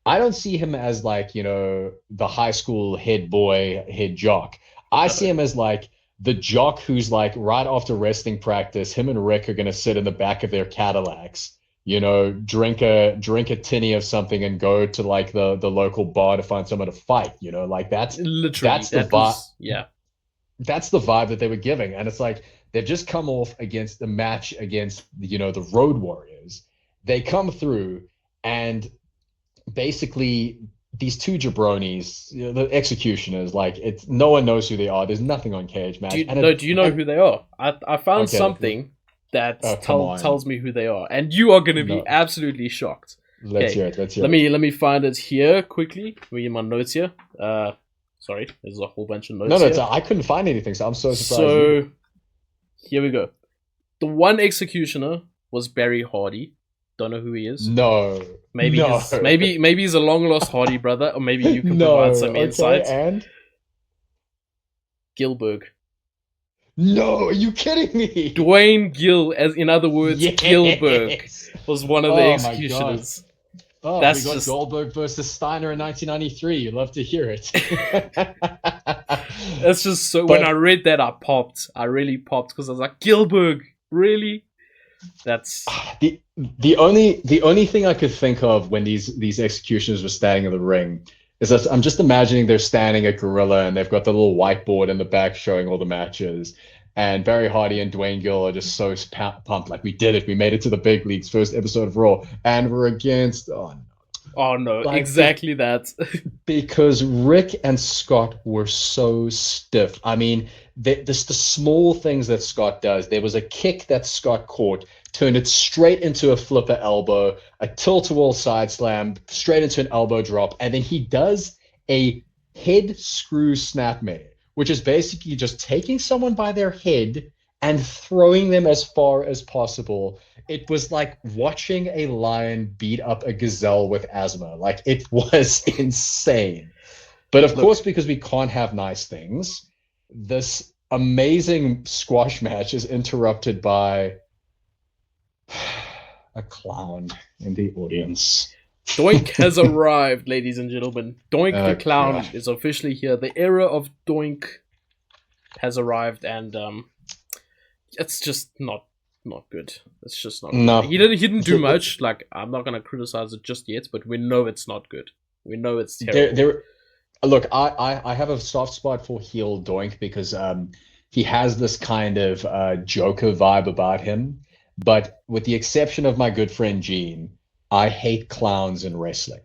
I don't see him as like, you know, the high school head jock. I see him as like the jock who's like right after wrestling practice, him and Rick are going to sit in the back of their Cadillacs, you know, drink a tinny of something and go to like the local bar to find someone to fight, you know, like that's the vibe. That's the vibe that they were giving. And it's like, they've just come off against the match against, you know, the Road Warriors. They come through and basically these two jabronis, you know, the executioners, like it's no one knows who they are. There's nothing on Cage Match. Do you know who they are? I found something that tells me who they are, and you are going to be absolutely shocked. Let's hear it. Let me find it here quickly. Reading my notes here. Sorry, there's a whole bunch of notes. No, I couldn't find anything, so I'm so surprised. So here we go. The one executioner was Barry Hardy. Don't know who he is. No. Maybe he's a long lost Hardy brother, or maybe you can provide some insight. And Gilberg. No, are you kidding me? Dwayne Gill, as in other words, Gilberg, was one of the executioners. Oh, we got Goldberg versus Steiner in 1993. You love to hear it. That's just so. When I read that, I popped. I really popped because I was like, Gilberg, really? That's the only thing I could think of when these executioners were standing in the ring is that I'm just imagining they're standing at Gorilla and they've got the little whiteboard in the back showing all the matches, and Barry Hardy and Dwayne Gill are just so pumped, like we did it, we made it to the big leagues, first episode of Raw, and we're against exactly that. Because Rick and Scott were so stiff. I mean, the small things that Scott does. There was a kick that Scott caught, turned it straight into a flipper elbow, a tilt-a-wall side slam, straight into an elbow drop, and then he does a head screw snapmare, which is basically just taking someone by their head and throwing them as far as possible. It was like watching a lion beat up a gazelle with asthma. Like, it was insane. But of course, because we can't have nice things, this amazing squash match is interrupted by a clown in the audience. Doink has arrived, ladies and gentlemen. Doink the clown is officially here. The era of Doink has arrived, and it's just not not good. It's just not No. good. He didn't do much. Like, I'm not gonna criticize it just yet, but we know it's not good. We know it's terrible. Look, I have a soft spot for heel Doink because he has this kind of Joker vibe about him. But with the exception of my good friend Gene, I hate clowns in wrestling.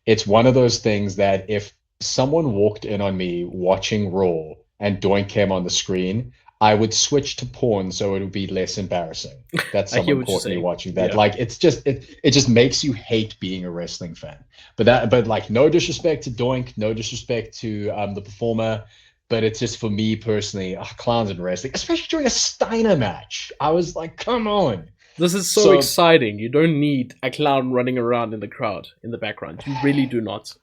It's one of those things that if someone walked in on me watching Raw and Doink came on the screen, I would switch to porn so it would be less embarrassing that I hear someone what you're caught me saying. watching that. Yeah. Like it just makes you hate being a wrestling fan. But like no disrespect to Doink, no disrespect to the performer, but it's just for me personally, clowns in wrestling, especially during a Steiner match. I was like, come on. This is so So exciting. You don't need a clown running around in the crowd in the background. You really do not.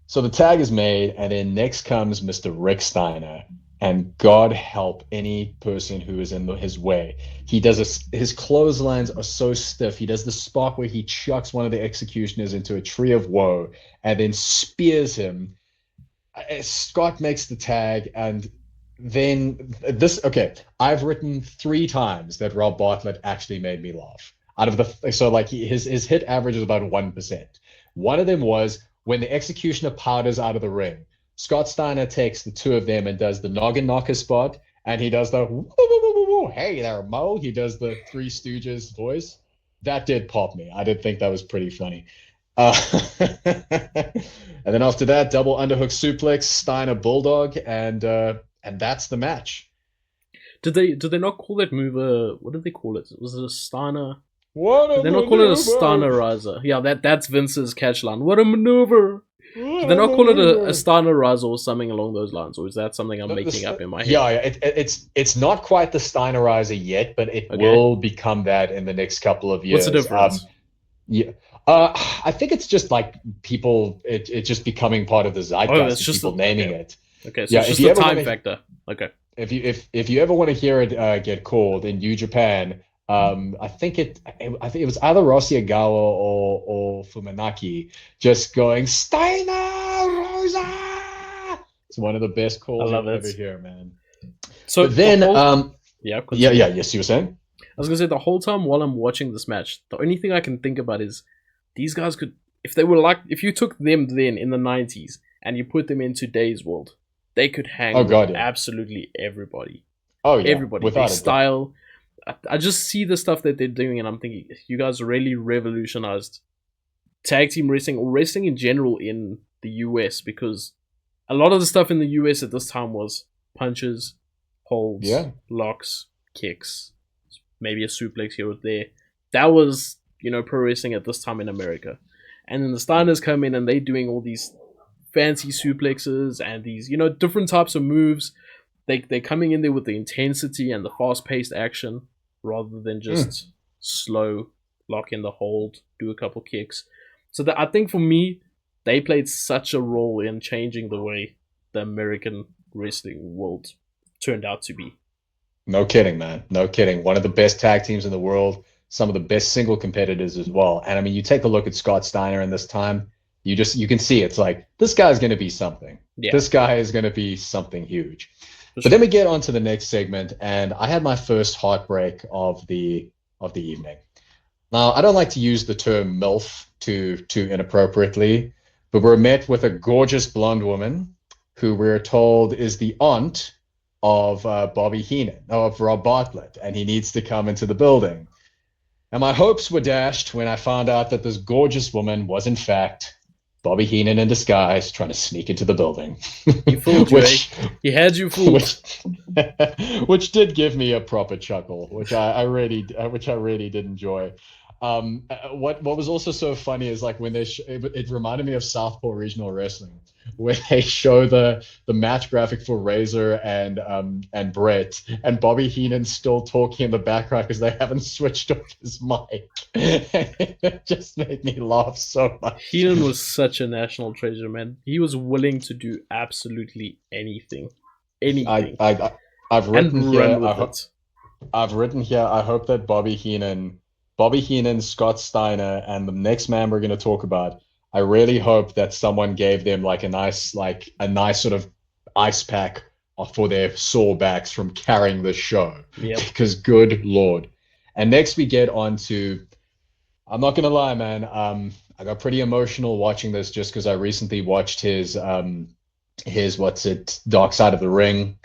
so the tag is made, and then next comes Mr. Rick Steiner. And God help any person who is in his way. He does his clotheslines are so stiff. He does the spot where he chucks one of the executioners into a tree of woe and then spears him. Scott makes the tag, and then this. Okay, I've written 3 times that Rob Bartlett actually made me laugh. Out of the so like his hit average is about 1%. One of them was when the executioner powders out of the ring. Scott Steiner takes the 2 of them and does the noggin knocker spot, and he does the woo, woo, woo, woo, woo, hey there, Mo. He does the Three Stooges voice. That did pop me. I did think that was pretty funny. Uh, and then after that, double underhook suplex, Steiner bulldog, and that's the match. Did they not call that move what did they call it? Was it a Steiner? What a Did they not call it a Steinerizer? Yeah, that's Vince's catch line. What a maneuver! Did they not call it a Steinerizer or something along those lines, or is that something I'm making up in my head? Yeah, it's not quite the Steinerizer yet, but it will become that in the next couple of years. What's the difference? Yeah, I think it's just like people, it's just becoming part of the zeitgeist. It's just people naming it. Okay, so it's just a time factor. Okay. If you ever want to hear it get called in New Japan, I think it was either Rossi Agawa or Fumanaki just going Steiner Rosa. It's one of the best calls you'll ever hear, man. So but then, yes, you were saying? I was gonna say the whole time while I'm watching this match, the only thing I can think about is these guys could, if they were like, if you took them then in the 90s and you put them in today's world, they could hang with absolutely everybody. Oh yeah, everybody. Their style. I just see the stuff that they're doing, and I'm thinking, you guys really revolutionized tag team wrestling, or wrestling in general in the US, because a lot of the stuff in the US at this time was punches, holds, locks, kicks, maybe a suplex here or there. That was, pro wrestling at this time in America. And then the Steiners come in and they're doing all these fancy suplexes and these, different types of moves. They're coming in there with the intensity and the fast-paced action rather than just slow, lock in the hold, do a couple kicks. So I think for me, they played such a role in changing the way the American wrestling world turned out to be. No kidding, man. No kidding. One of the best tag teams in the world, some of the best single competitors as well. And I mean, you take a look at Scott Steiner in this time, you can see it's like, this guy's going to be something. Yeah. This guy is going to be something huge. But then we get on to the next segment, and I had my first heartbreak of the evening. Now, I don't like to use the term MILF too inappropriately, but we're met with a gorgeous blonde woman who we're told is the aunt of Bobby Heenan, of Rob Bartlett, and he needs to come into the building. And my hopes were dashed when I found out that this gorgeous woman was, in fact, Bobby Heenan in disguise trying to sneak into the building. He fooled you, He had you fooled. Which did give me a proper chuckle, which I really did enjoy. What was also so funny is like when it reminded me of Southpaw Regional Wrestling, where they show the match graphic for Razor and Brett, and Bobby Heenan's still talking in the background because they haven't switched off his mic. It just made me laugh so much. Heenan was such a national treasure, man. He was willing to do absolutely anything. I've written here. I hope that Bobby Heenan, Scott Steiner, and the next man we're going to talk about, I really hope that someone gave them like a nice sort of ice pack for their sore backs from carrying the show. Yep. Because good Lord. And next we get on to, I'm not gonna lie, man. I got pretty emotional watching this just because I recently watched his Dark Side of the Ring.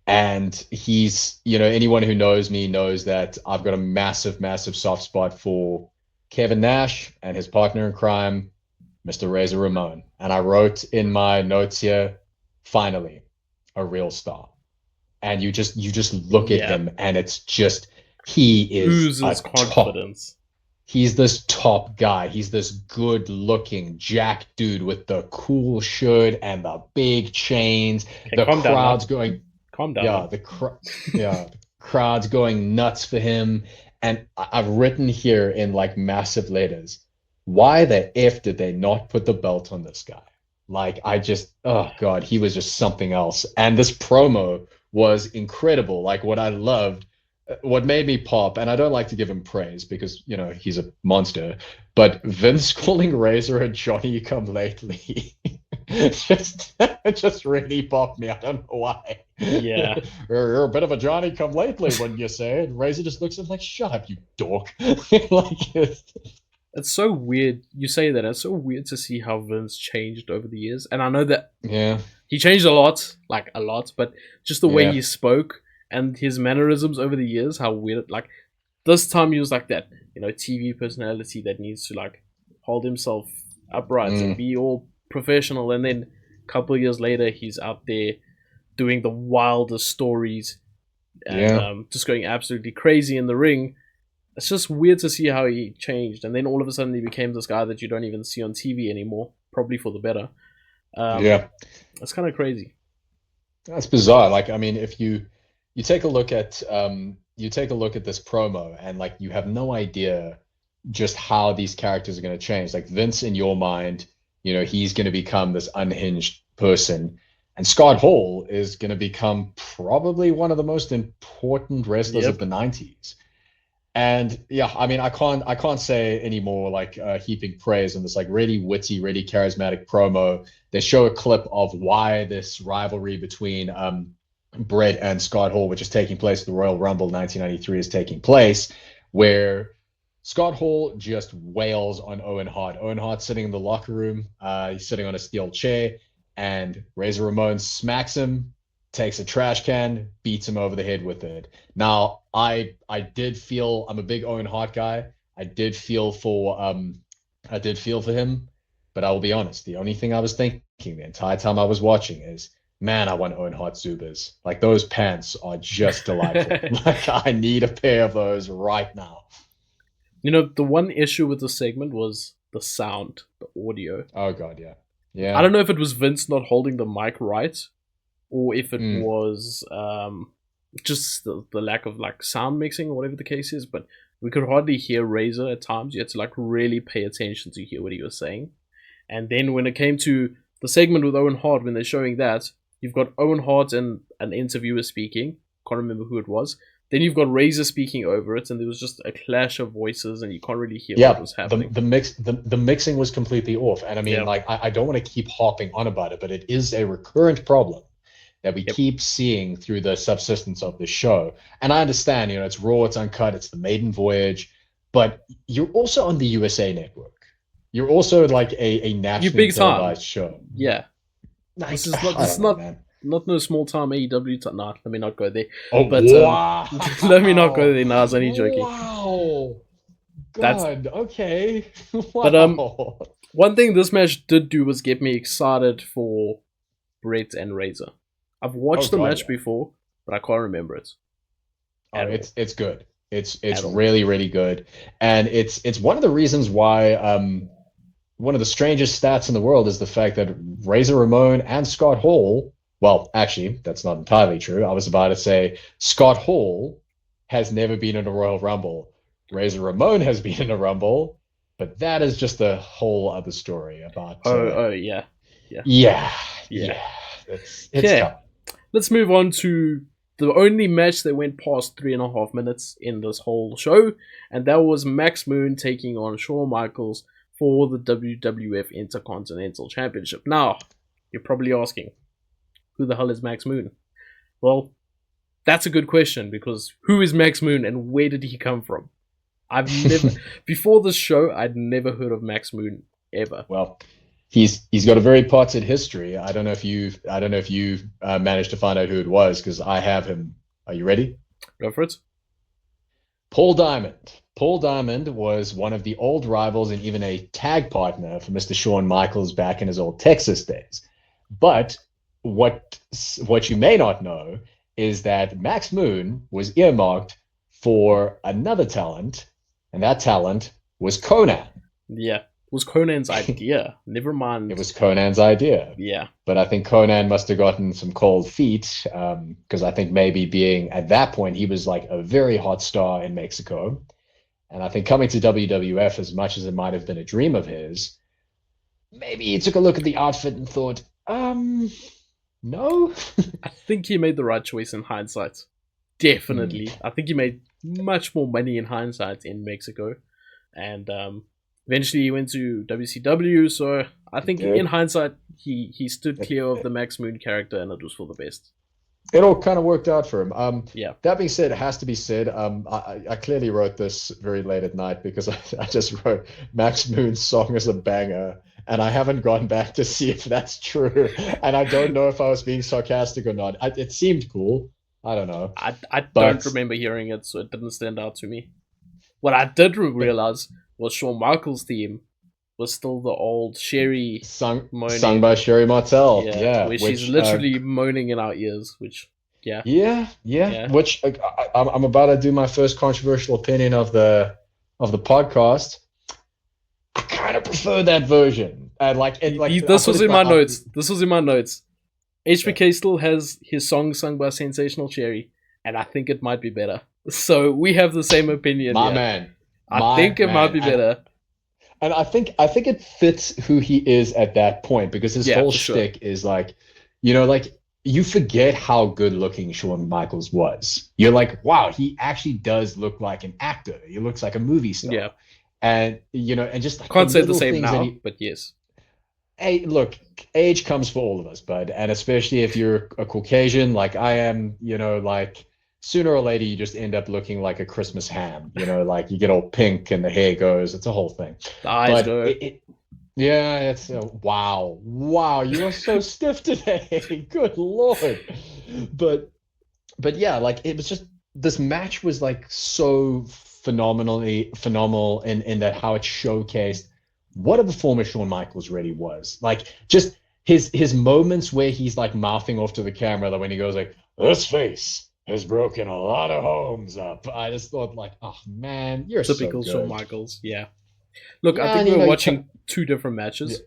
And he's, anyone who knows me knows that I've got a massive, massive soft spot for Kevin Nash and his partner in crime, Mr. Razor Ramon. And I wrote in my notes here, finally, a real star. And you just look at him and it's just, he is oozes confidence. He's this top guy. He's this good-looking jack dude with the cool shirt and the big chains. The crowd's going. Calm down. Yeah, the crowd's going nuts for him. And I've written here in like massive letters, why the F did they not put the belt on this guy? Like, oh God, he was just something else. And this promo was incredible. Like, what made me pop, and I don't like to give him praise because, he's a monster, but Vince calling Razor a Johnny come lately just really popped me. I don't know why. Yeah. You're a bit of a Johnny come lately, wouldn't you say? And Razor just looks at him like, shut up, you dork. It's so weird. You say that. It's so weird to see how Vince changed over the years. And I know that he changed a lot, but just the way he spoke and his mannerisms over the years, how weird. Like, this time he was like that, TV personality that needs to, like, hold himself upright and be all professional. And then a couple of years later, he's out there doing the wildest stories and just going absolutely crazy in the ring. It's just weird to see how he changed. And then all of a sudden he became this guy that you don't even see on TV anymore, probably for the better. It's kind of crazy. That's bizarre. Like, I mean, if you take a look at this promo and like you have no idea just how these characters are going to change. Like Vince, in your mind, he's going to become this unhinged person, and Scott Hall is going to become probably one of the most important wrestlers of the 90s. And I mean, I can't say any more like heaping praise on this like really witty, really charismatic promo. They show a clip of why this rivalry between Brett and Scott Hall, which is taking place at the Royal Rumble 1993, is taking place, where Scott Hall just wails on Owen Hart. Owen Hart sitting in the locker room. He's sitting on a steel chair, and Razor Ramon smacks him, takes a trash can, beats him over the head with it. Now, I did feel, I'm a big Owen Hart guy. I did feel for him, but I will be honest. The only thing I was thinking the entire time I was watching is, man, I want Owen Hart Zubas. Like, those pants are just delightful. Like, I need a pair of those right now. The one issue with the segment was the sound, the audio. Oh God, yeah. I don't know if it was Vince not holding the mic right, or if it was just the lack of like sound mixing or whatever the case is. But we could hardly hear Razor at times. You had to like really pay attention to hear what he was saying. And then when it came to the segment with Owen Hart, when they're showing that, you've got Owen Hart and an interviewer speaking. Can't remember who it was. Then you've got Razor speaking over it, and there was just a clash of voices, and you can't really hear what was happening. The mixing was completely off. And I mean, like, I don't want to keep harping on about it, but it is a recurrent problem that we keep seeing through the subsistence of the show. And I understand, it's raw, it's uncut, it's the maiden voyage, but you're also on the USA Network. You're also like a nationally televised show. Yeah. Like, this is not no small time AEW. Nah, let me not go there. Oh, but wow. let me not go there. Nah, I was only joking. Wow. God, okay. Wow. But one thing this match did do was get me excited for Brett and Razor. I've watched the match before, but I can't remember it. It's good. It's really, really good. And it's one of the reasons why one of the strangest stats in the world is the fact that Razor Ramon and Scott Hall, well, actually, that's not entirely true. I was about to say Scott Hall has never been in a Royal Rumble. Razor Ramon has been in a Rumble, but that is just a whole other story about... Yeah. It's tough. Let's move on to the only match that went past 3.5 minutes in this whole show, and that was Max Moon taking on Shawn Michaels for the WWF Intercontinental Championship. Now, you're probably asking, who the hell is Max Moon? Well, that's a good question, because who is Max Moon and where did he come from? I've never before this show I'd never heard of Max Moon ever. Well, he's got a very potted history. I don't know if you've managed to find out who it was, because I have him. Are you ready? Go for it. Paul Diamond. Paul Diamond was one of the old rivals and even a tag partner for Mr. Shawn Michaels back in his old Texas days. But what you may not know is that Max Moon was earmarked for another talent, and that talent was Conan. Yeah, it was Conan's idea. Never mind. It was Conan's idea. Yeah. But I think Conan must have gotten some cold feet, because I think maybe being at that point, he was like a very hot star in Mexico. And I think coming to WWF, as much as it might have been a dream of his, maybe he took a look at the outfit and thought, no. I think he made the right choice in hindsight. Definitely. I think he made much more money in hindsight in Mexico. And eventually he went to WCW, so I think in hindsight he stood clear of the Max Moon character, and it was for the best. It all kind of worked out for him. Yeah. That being said, it has to be said, I clearly wrote this very late at night, because I just wrote Max Moon's song is a banger, and I haven't gone back to see if that's true. And I don't know if I was being sarcastic or not. It seemed cool. I don't know. I don't remember hearing it, so it didn't stand out to me. What I did realize was Shawn Michaels' theme was still the old Sherry sung by Sherry Martel. Where she's literally moaning in our ears, which yeah. Which I'm about to do my first controversial opinion of the podcast. I kind of prefer that version. This was in my notes. HBK still has his song sung by Sensational Sherry, and I think it might be better. So we have the same opinion. My man. I think it might be better. And I think it fits who he is at that point, because his whole shtick is like, you forget how good looking Shawn Michaels was. You're like, wow, he actually does look like an actor. He looks like a movie star. Yeah. And and just like, can't say the same now, but yes. Hey, look, age comes for all of us, bud, and especially if you're a Caucasian like I am, like sooner or later you just end up looking like a Christmas ham. Like you get all pink and the hair goes. It's a whole thing. The eyes go. It's wow, you are so stiff today. Good Lord. But yeah, like it was just, this match was like so phenomenal in that how it showcased what a performer Shawn Michaels really was. Like just his moments where he's like mouthing off to the camera, like when he goes like, "This face has broken a lot of homes up." I just thought like, oh man, you're typical so good. Shawn Michaels. Yeah. Look, I think we were watching two different matches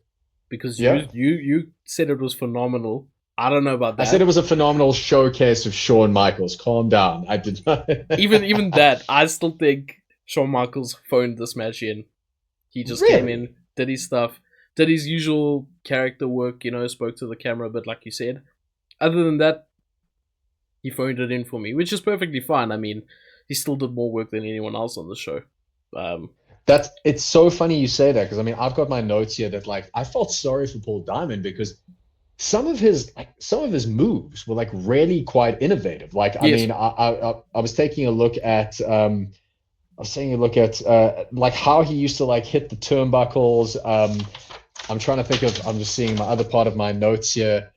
because you said it was phenomenal. I don't know about that. I said it was a phenomenal showcase of Shawn Michaels. Calm down. I did not. even that, I still think Shawn Michaels phoned this match in. He just came in, did his stuff, did his usual character work, spoke to the camera a bit like you said. Other than that, he phoned it in for me, which is perfectly fine. I mean, he still did more work than anyone else on the show. It's so funny you say that, because I mean, I've got my notes here that like I felt sorry for Paul Diamond, because some of his moves were like really quite innovative. Like I mean, I was taking a look at like how he used to like hit the turnbuckles. I'm trying to think of. I'm just seeing my other part of my notes here.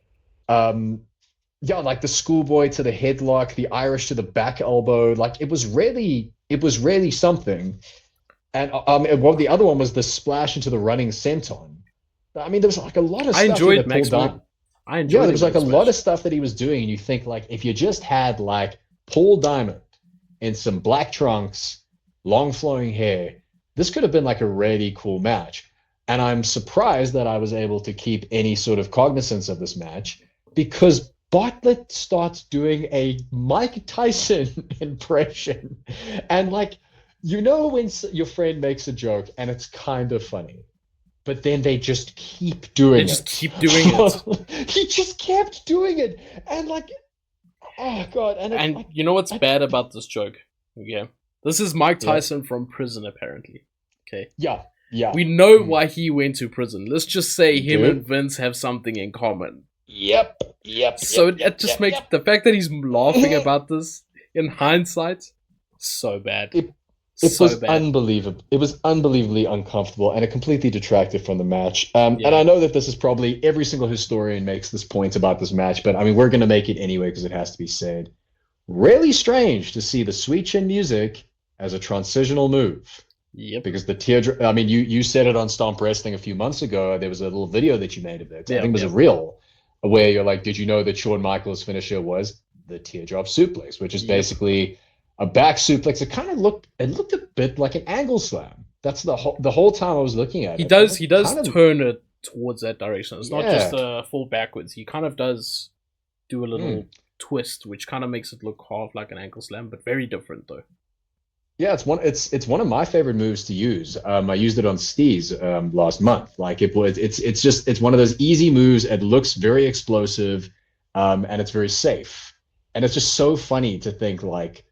Like the schoolboy to the headlock, the Irish to the back elbow. Like it was really something. And the other one was the splash into the running senton. I mean, there was like a lot of stuff. I enjoyed Max Moon. There was like a lot of stuff that he was doing, and you think like if you just had like Paul Diamond in some black trunks, long flowing hair, this could have been like a really cool match. And I'm surprised that I was able to keep any sort of cognizance of this match, because Bartlett starts doing a Mike Tyson impression, and like, when your friend makes a joke and it's kind of funny, but then they just keep doing it. He just kept doing it. And like, oh God. And you know what's bad about this joke? Okay. This is Mike Tyson from prison, apparently. Okay. Yeah. We know why he went to prison. Let's just say him and Vince have something in common. So it just makes the fact that he's laughing about this in hindsight so bad. It was unbelievable. It was unbelievably uncomfortable, and it completely detracted from the match. And I know that this is probably every single historian makes this point about this match, but I mean, we're going to make it anyway because it has to be said. Really strange to see the sweet chin music as a transitional move. Yep. Because the teardrop. I mean, you said it on Stomp Wrestling a few months ago. There was a little video that you made of it. I think it was a reel where you're like, did you know that Shawn Michaels' finisher was the teardrop suplex, which is basically a back suplex. It kind of looked a bit like an angle slam. That's the whole time I was looking at it. He does turn it towards that direction. It's not just a full backwards. He kind of does do a little twist, which kind of makes it look half like an ankle slam, but very different though. Yeah, it's one of my favorite moves to use. I used it on Steez last month. Like it's one of those easy moves. It looks very explosive, and it's very safe. And it's just so funny to think like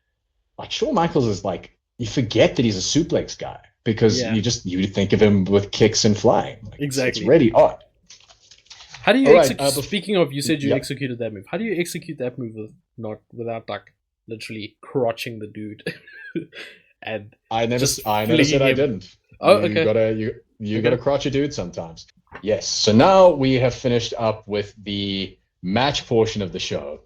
Shawn Michaels is like, you forget that he's a suplex guy because you think of him with kicks and flying. Like, exactly. It's really odd. How do you execute? Speaking of, you said you executed that move. How do you execute that move without like literally crotching the dude? And I never said I didn't. Oh, okay. You gotta crotch a dude sometimes. Yes. So now we have finished up with the match portion of the show,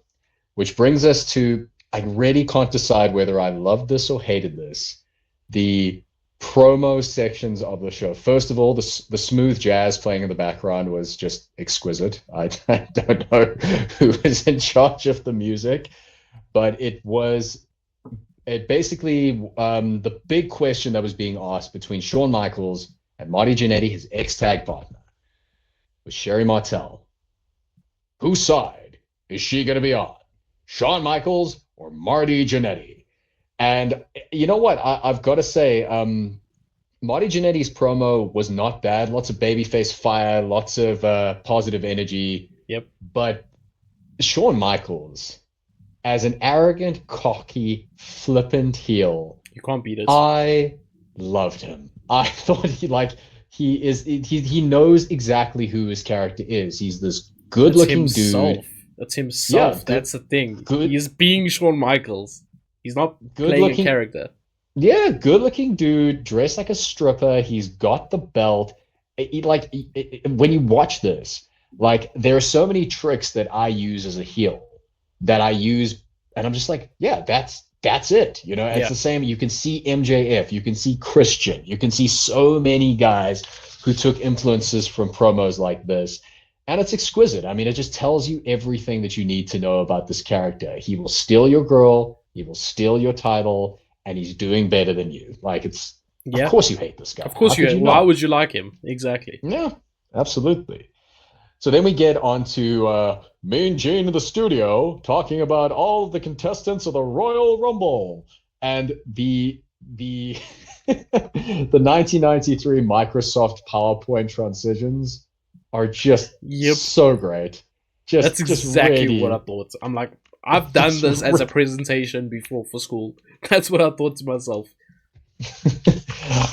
which brings us to, I really can't decide whether I loved this or hated this. The promo sections of the show. First of all, the smooth jazz playing in the background was just exquisite. I don't know who was in charge of the music, but it basically the big question that was being asked between Shawn Michaels and Marty Jannetty, his ex-tag partner, was Sherry Martel. Whose side is she going to be on? Shawn Michaels or Marty Jannetty? And you know what? I've got to say, Marty Jannetty's promo was not bad. Lots of babyface fire, lots of positive energy. Yep. But Shawn Michaels, as an arrogant, cocky, flippant heel, you can't beat it. I loved him. I thought he knows exactly who his character is. He's this good-looking dude. That's himself. That's the thing. He's being Shawn Michaels. He's not playing a character. Yeah, good-looking dude, dressed like a stripper. He's got the belt. When you watch this, like, there are so many tricks that I use as a heel that I use, and I'm just like, yeah, that's it. You know, it's the same. You can see MJF, you can see Christian, you can see so many guys who took influences from promos like this. And it's exquisite. I mean, it just tells you everything that you need to know about this character. He will steal your girl, he will steal your title, and he's doing better than you. Like, of course you hate this guy. Of course you hate him. Why would you like him? Exactly. Yeah, absolutely. So then we get on to Mean Gene in the studio talking about all the contestants of the Royal Rumble. And the 1993 Microsoft PowerPoint transitions are just so great. That's exactly what I thought. I'm like, I've done this as a presentation before for school. That's what I thought to myself.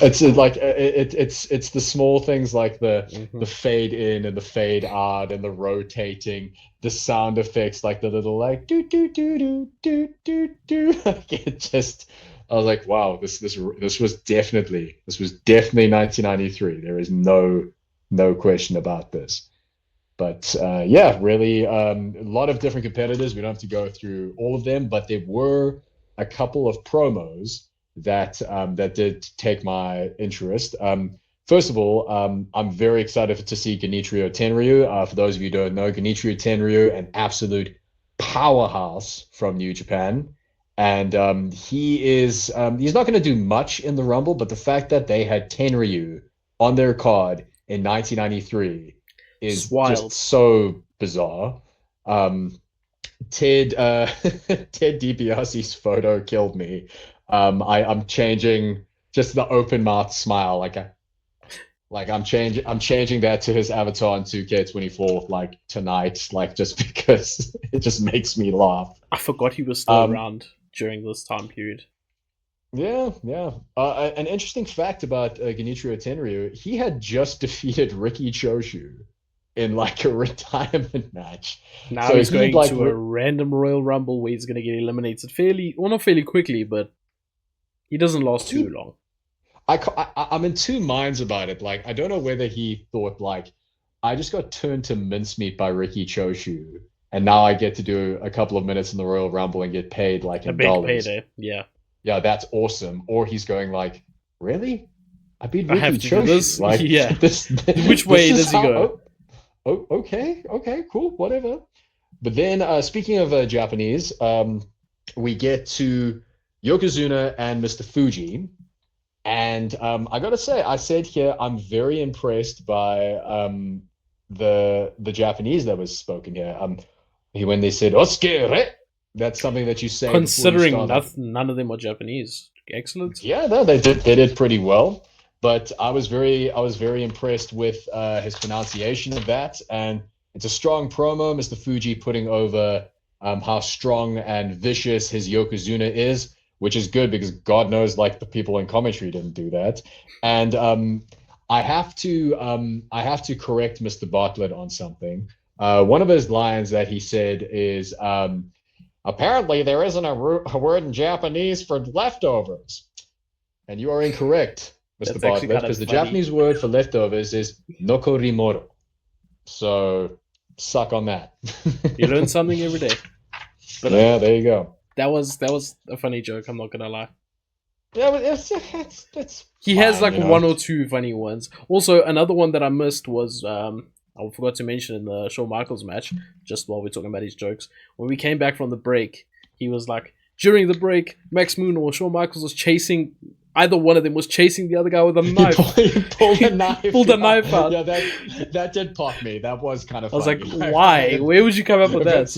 It's like it's the small things like the fade in and the fade out and the rotating, the sound effects, like the little like do do do do do do do. I was like, wow, this was definitely 1993. There is no question about this. But really, a lot of different competitors. We don't have to go through all of them, but there were a couple of promos that did take my interest. First of all, I'm very excited to see Genitrio Tenryu. For those of you who don't know, Genitrio Tenryu, an absolute powerhouse from New Japan. And he's not going to do much in the Rumble, but the fact that they had Tenryu on their card in 1993 is just so bizarre. Ted DiBiase's photo killed me. I'm changing just the open mouth smile, I'm changing that to his avatar in 2K24 like tonight, like just because it just makes me laugh. I forgot he was still around during this time period. Yeah. An interesting fact about Genitrio Tenryu, he had just defeated Riki Choshu in like a retirement match. Now So he's he going like to a random Royal Rumble where he's going to get eliminated fairly, well, not fairly quickly, but he doesn't last too long. I'm in two minds about it. Like, I don't know whether he thought like, I just got turned to mincemeat by Ricky Choshu, and now I get to do a couple of minutes in the Royal Rumble and get paid like A in big dollars. payday, yeah. Yeah, that's awesome. Or he's going like, really? I beat I Ricky have to do Choshu. this? Like, Yeah. this. Which way this is does he how- go? okay, cool, whatever. But then, speaking of Japanese, we get to Yokozuna and Mr. Fuji. And I gotta say, I said here, I'm very impressed by the Japanese that was spoken here. When they said "oskere," that's something that you say before you Considering start. none of them are Japanese. Excellent. Yeah, no, they did pretty well. But I was very impressed with his pronunciation of that, and it's a strong promo. Mr. Fuji putting over how strong and vicious his Yokozuna is, which is good because God knows, like, the people in commentary didn't do that. And I have to correct Mr. Bartlett on something. One of his lines that he said is, apparently there isn't a word in Japanese for leftovers. And you are incorrect, Mr. That's actually Bartlett, kind of because the funny. Japanese word for leftovers is nokorimoro. So suck on that. You learn something every day. But Yeah, there you go. that was a funny joke, I'm not gonna lie. Yeah, but it's He has fine, like you know. one or two funny ones. Also, another one that I missed was I forgot to mention in the Shawn Michaels match, just while we're talking about his jokes. When we came back from the break, he was like, during the break, Max Moon or Shawn Michaels was chasing, either one of them was chasing the other guy with a knife. He pulled a knife. Pulled a knife out. Yeah, that did pop me. That was kind of I was funny. like, why? Where would you come up with that?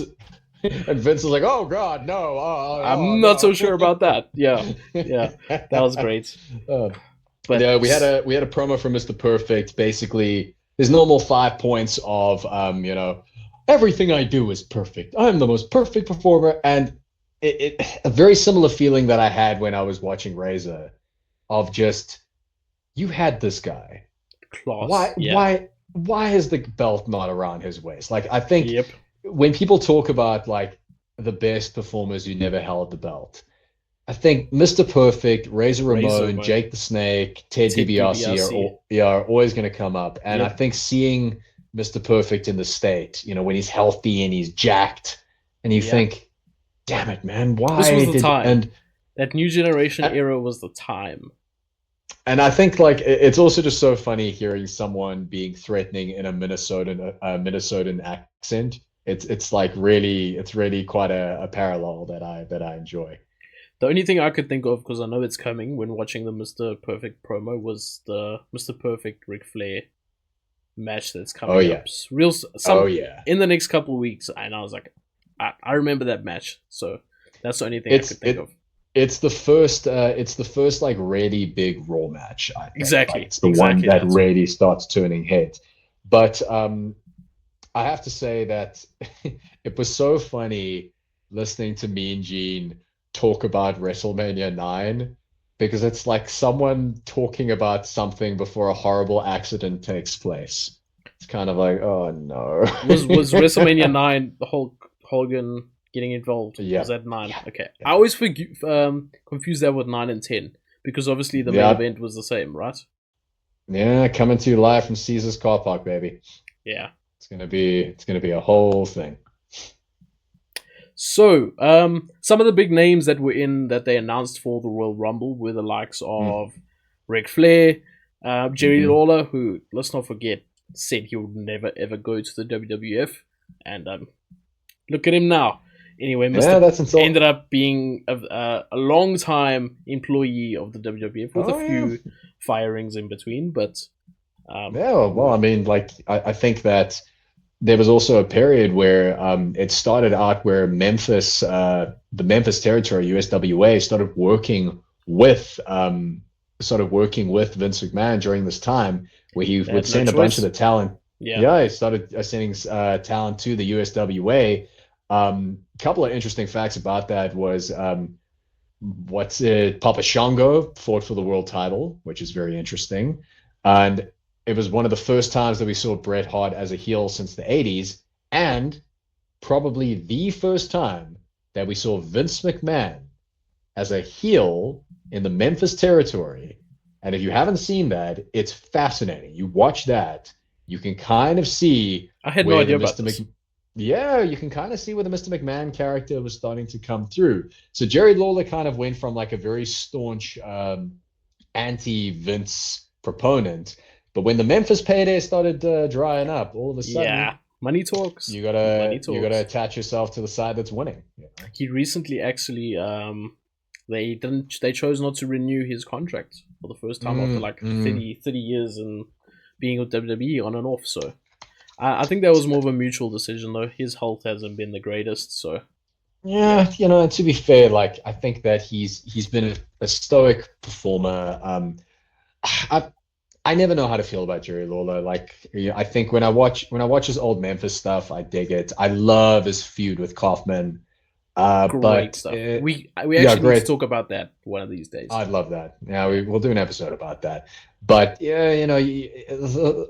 And Vince was like, "Oh God, no! I'm not so sure about that." Yeah, that was great. But yeah, we had a promo from Mr. Perfect. Basically, his normal 5 points of everything I do is perfect. I'm the most perfect performer, and it a very similar feeling that I had when I was watching Razor, of just, you had this guy. class. Why is the belt not around his waist? Like, I think Yep. when people talk about like the best performers who never held the belt, I think Mr. Perfect, Razor Ramon, Jake the Snake, Ted DiBiase are always going to come up. And I think seeing Mr. Perfect in the state, when he's healthy and he's jacked, and you think, damn it, man, why? This was the time. And that new generation era was the time. And I think like it's also just so funny hearing someone being threatening in a Minnesotan accent. It's really quite a parallel that I enjoy. The only thing I could think of, because I know it's coming when watching the Mr. Perfect promo, was the Mr. Perfect Ric Flair match that's coming up. In the next couple of weeks, and I was like, I remember that match, so that's the only thing I could think of. It's the first like really big Raw match. I think. Exactly. Like, it's the one that really starts turning heads. But I have to say that it was so funny listening to Mean Gene talk about WrestleMania 9, because it's like someone talking about something before a horrible accident takes place. It's kind of like, oh no. was WrestleMania 9 the Hulk Hogan getting involved? Yeah. Was that 9? Yeah. Okay. I always confuse that with 9 and 10, because obviously the main event was the same, right? Yeah, coming to you live from Caesar's Car Park, baby. Yeah. It's gonna be a whole thing. So, some of the big names that were in that they announced for the Royal Rumble were the likes of Ric Flair, Jerry Lawler, who, let's not forget, said he would never ever go to the WWF, and look at him now. Anyway, Mr. ended up being a long-time employee of the WWF with a few firings in between, but well, I mean, like, I think that there was also a period where it started out where Memphis, the Memphis territory, USWA, started working with Vince McMahon during this time, where he would send a bunch of the talent. Yeah, he started sending talent to the USWA. Couple of interesting facts about that was Papa Shango fought for the world title, which is very interesting. And it was one of the first times that we saw Bret Hart as a heel since the 80s, and probably the first time that we saw Vince McMahon as a heel in the Memphis territory. And if you haven't seen that, it's fascinating. You watch that, you can kind of see I had no idea about this. Yeah, you can kind of see where the Mr. McMahon character was starting to come through. So Jerry Lawler kind of went from like a very staunch anti-Vince proponent, but when the Memphis payday started drying up, all of a sudden, Yeah, money talks. you Money talks. gotta attach yourself to the side that's winning. He recently actually they chose not to renew his contract for the first time after like 30 years and being with WWE on and off. So I think that was more of a mutual decision, though. His health hasn't been the greatest, so Yeah, to be fair, like I think that he's been a stoic performer. I never know how to feel about Jerry Lawler. Like, I think when I watch his old Memphis stuff, I dig it. I love his feud with Kaufman. great stuff. We actually need to talk about that one of these days. I'd love that. Yeah, we'll do an episode about that. But yeah,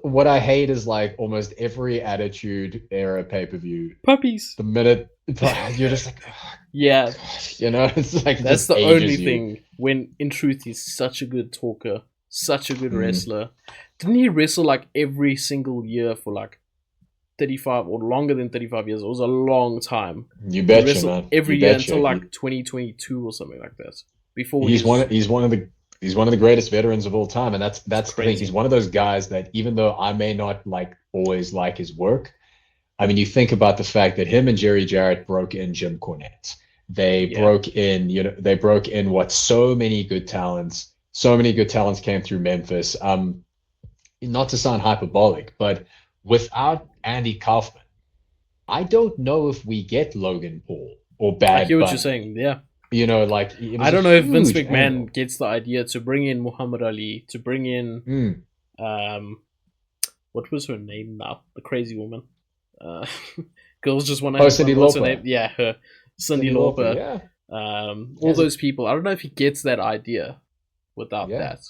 what I hate is like almost every Attitude Era pay-per-view. Puppies. The minute you're just like, oh, yeah, God. It's like that's the only thing. When in truth he's such a good talker, such a good wrestler. Didn't he wrestle like every single year for like 35 or longer than 35 years? It was a long time. You betcha, man. Every year until like 2022 or something like that. Before he's one of the greatest veterans of all time, and that's the thing. He's one of those guys that even though I may not always like his work, I mean, you think about the fact that him and Jerry Jarrett broke in Jim Cornette. They broke in what so many good talents came through Memphis. Not to sound hyperbolic, but without Andy Kaufman, I don't know if we get Logan Paul or Bad I hear what Bunny. you're saying, yeah. I don't know if Vince McMahon gets the idea to bring in Muhammad Ali, to bring in what was her name now? The crazy woman. Girls just want to Cyndi Lauper. Yeah, her Cyndi Lauper. Yeah. All those people. I don't know if he gets that idea without that.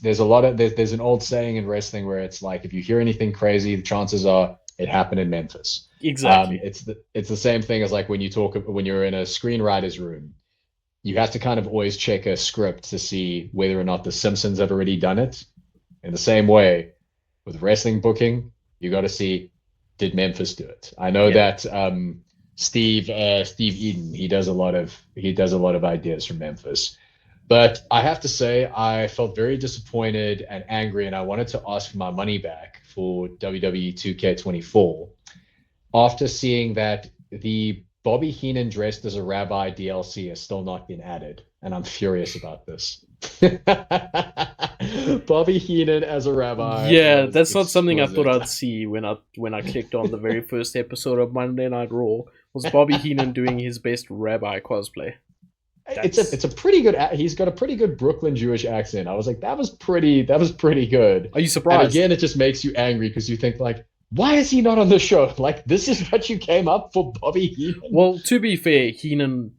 There's an old saying in wrestling where it's like, if you hear anything crazy, the chances are it happened in Memphis. Exactly. It's the same thing as like when you're in a screenwriter's room, you have to kind of always check a script to see whether or not the Simpsons have already done it. In the same way, with wrestling booking, you got to see, did Memphis do it? I know that Steve Eden, he does a lot of ideas from Memphis. But I have to say, I felt very disappointed and angry, and I wanted to ask for my money back for WWE 2K24 after seeing that the Bobby Heenan dressed as a rabbi DLC has still not been added, and I'm furious about this. Bobby Heenan as a rabbi. Yeah, that's not something I thought I'd see when I clicked on the very first episode of Monday Night Raw. Was Bobby Heenan doing his best rabbi cosplay? It's a pretty good. He's got a pretty good Brooklyn Jewish accent. I was like, that was pretty good. Are you surprised? And again, it just makes you angry because you think like, why is he not on the show? Like, this is what you came up for, Bobby Heenan. Well, to be fair, Heenan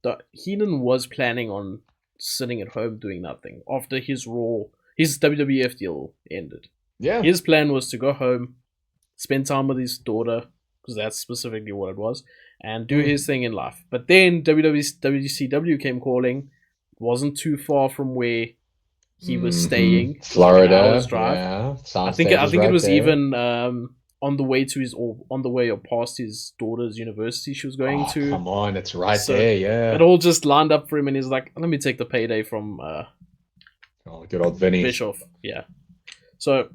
was planning on sitting at home doing nothing after his WWF deal ended. Yeah, his plan was to go home, spend time with his daughter, because that's specifically what it was, and do his thing in life. But then WCW came calling. It wasn't too far from where he was staying. Florida. Like an hour's drive. Yeah. I think it was even on the way or past his daughter's university she was going to. Come on, it's right there, yeah. It all just lined up for him, and he's like, let me take the payday from good old Vinny. Bischoff. Yeah. So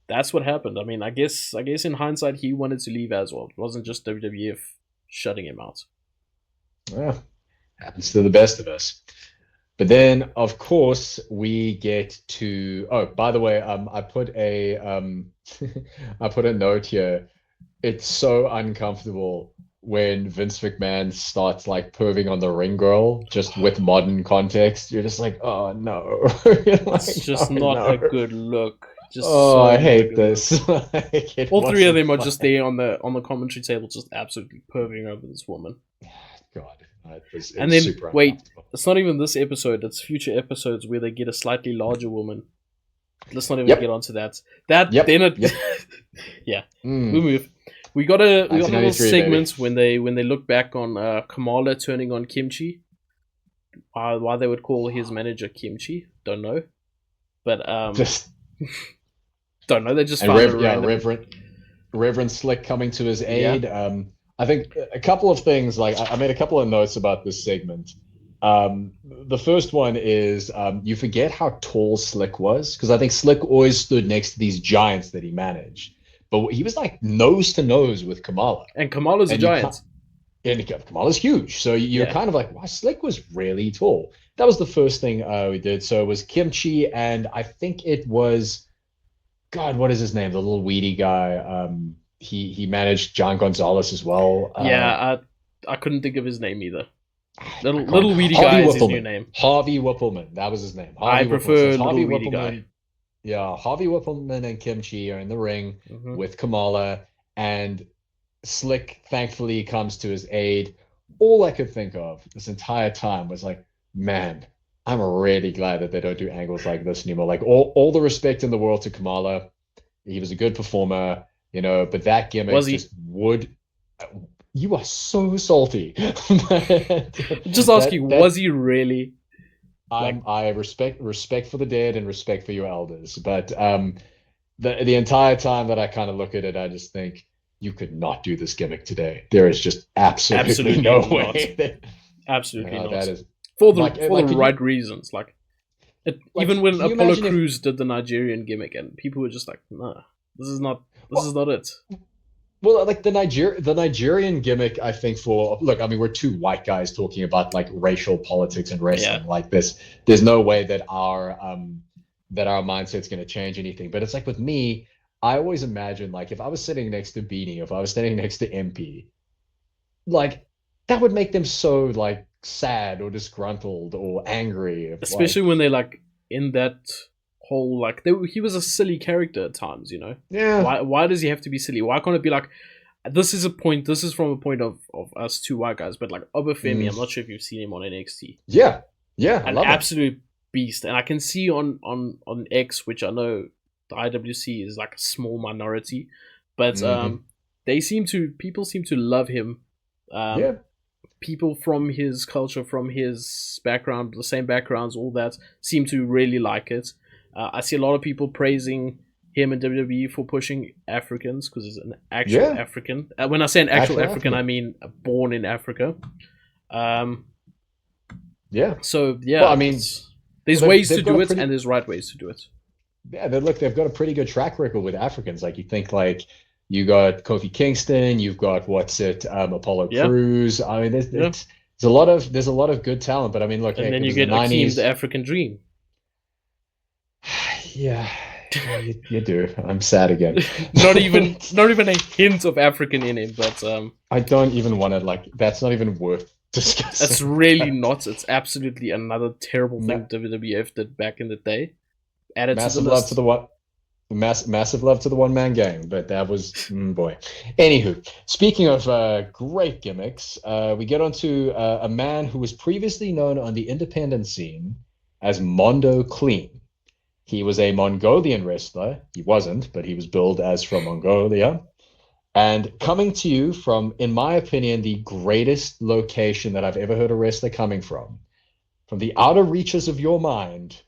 that's what happened. I mean, I guess in hindsight he wanted to leave as well. It wasn't just WWF shutting him out. Well, happens to the best of us. But then, of course, we get to. Oh, by the way, I put a I put a note here. It's so uncomfortable when Vince McMahon starts like perving on the ring girl, just with modern context. You're just like, oh no, it's just not a good look. Just I hate this. All three of them are just there on the commentary table, just absolutely perving over this woman. God. And then, wait, it's not even this episode, it's future episodes where they get a slightly larger woman let's not even Yep. get onto that. Yep. Then it, Yep. yeah, Mm. we move. We got a little 1993, segment when they look back on Kamala turning on Kimchi. Why they would call his manager Kimchi, don't know. But Just don't know. They just and found a random... Reverend Slick coming to his aid. I think a couple of things. Like I made a couple of notes about this segment. The first one is you forget how tall Slick was, because I think Slick always stood next to these giants that he managed, but he was like nose to nose with Kamala. And Kamala's a giant. And Kamala's huge, so you're kind of like, wow, Slick was really tall. That was the first thing we did. So it was Kimchi, and I think it was, God, what is his name? The little weedy guy. He managed John Gonzalez as well. I couldn't think of his name either. Little weedy guy is his new name. Harvey Whippleman. That was his name. I prefer little weedy guy. Yeah, Harvey Whippleman and Kimchi are in the ring with Kamala, and Slick thankfully comes to his aid. All I could think of this entire time was like, man, I'm really glad that they don't do angles like this anymore. Like all the respect in the world to Kamala. He was a good performer, but that gimmick just would. You are so salty. Just asking, was he really? I respect for the dead and respect for your elders, but the entire time that I kind of look at it, I just think, you could not do this gimmick today. There is just absolutely no way. Absolutely not. That is for the right reasons. Even when Apollo Crews did the Nigerian gimmick, and people were just like, "Nah, this is not it." Well, like the Nigerian gimmick, I think we're two white guys talking about like racial politics and wrestling like this. There's no way that our mindset's going to change anything. But it's like with me, I always imagine, like, if I was sitting next to Beanie, if I was standing next to MP, like, that would make them so, like, sad or disgruntled or angry. Especially when they're, like, in that whole, like, he was a silly character at times, Yeah. Why does he have to be silly? Why can't it be, like, this is from a point of us two white guys, but, like, Obafemi, I'm not sure if you've seen him on NXT. Yeah. An absolute beast. And I can see on X, which I know the IWC is like a small minority, but people seem to love him. People from his culture, from his background, the same backgrounds, all that, seem to really like it. I see a lot of people praising him in WWE for pushing Africans, because he's an actual African. When I say an actual African, I mean born in Africa. So well, I mean, there's ways to do it, and there's right ways to do it. Yeah, they've got a pretty good track record with Africans. Like, you think, like, you got Kofi Kingston, you've got Apollo Crews. I mean, there's a lot of good talent. But I mean, look, and then you get Akeem, the African Dream. Yeah, you do. I'm sad again. not even a hint of African in him. But I don't even want to, like. That's not even worth discussing. It's really not. It's absolutely another terrible thing WWF did back in the day. Massive love to the one-man gang, but that was boy. Anywho, speaking of great gimmicks, we get onto a man who was previously known on the independent scene as Mondo Clean. He was a Mongolian wrestler. He wasn't, but he was billed as from Mongolia. And coming to you from, in my opinion, the greatest location that I've ever heard a wrestler coming from the outer reaches of your mind,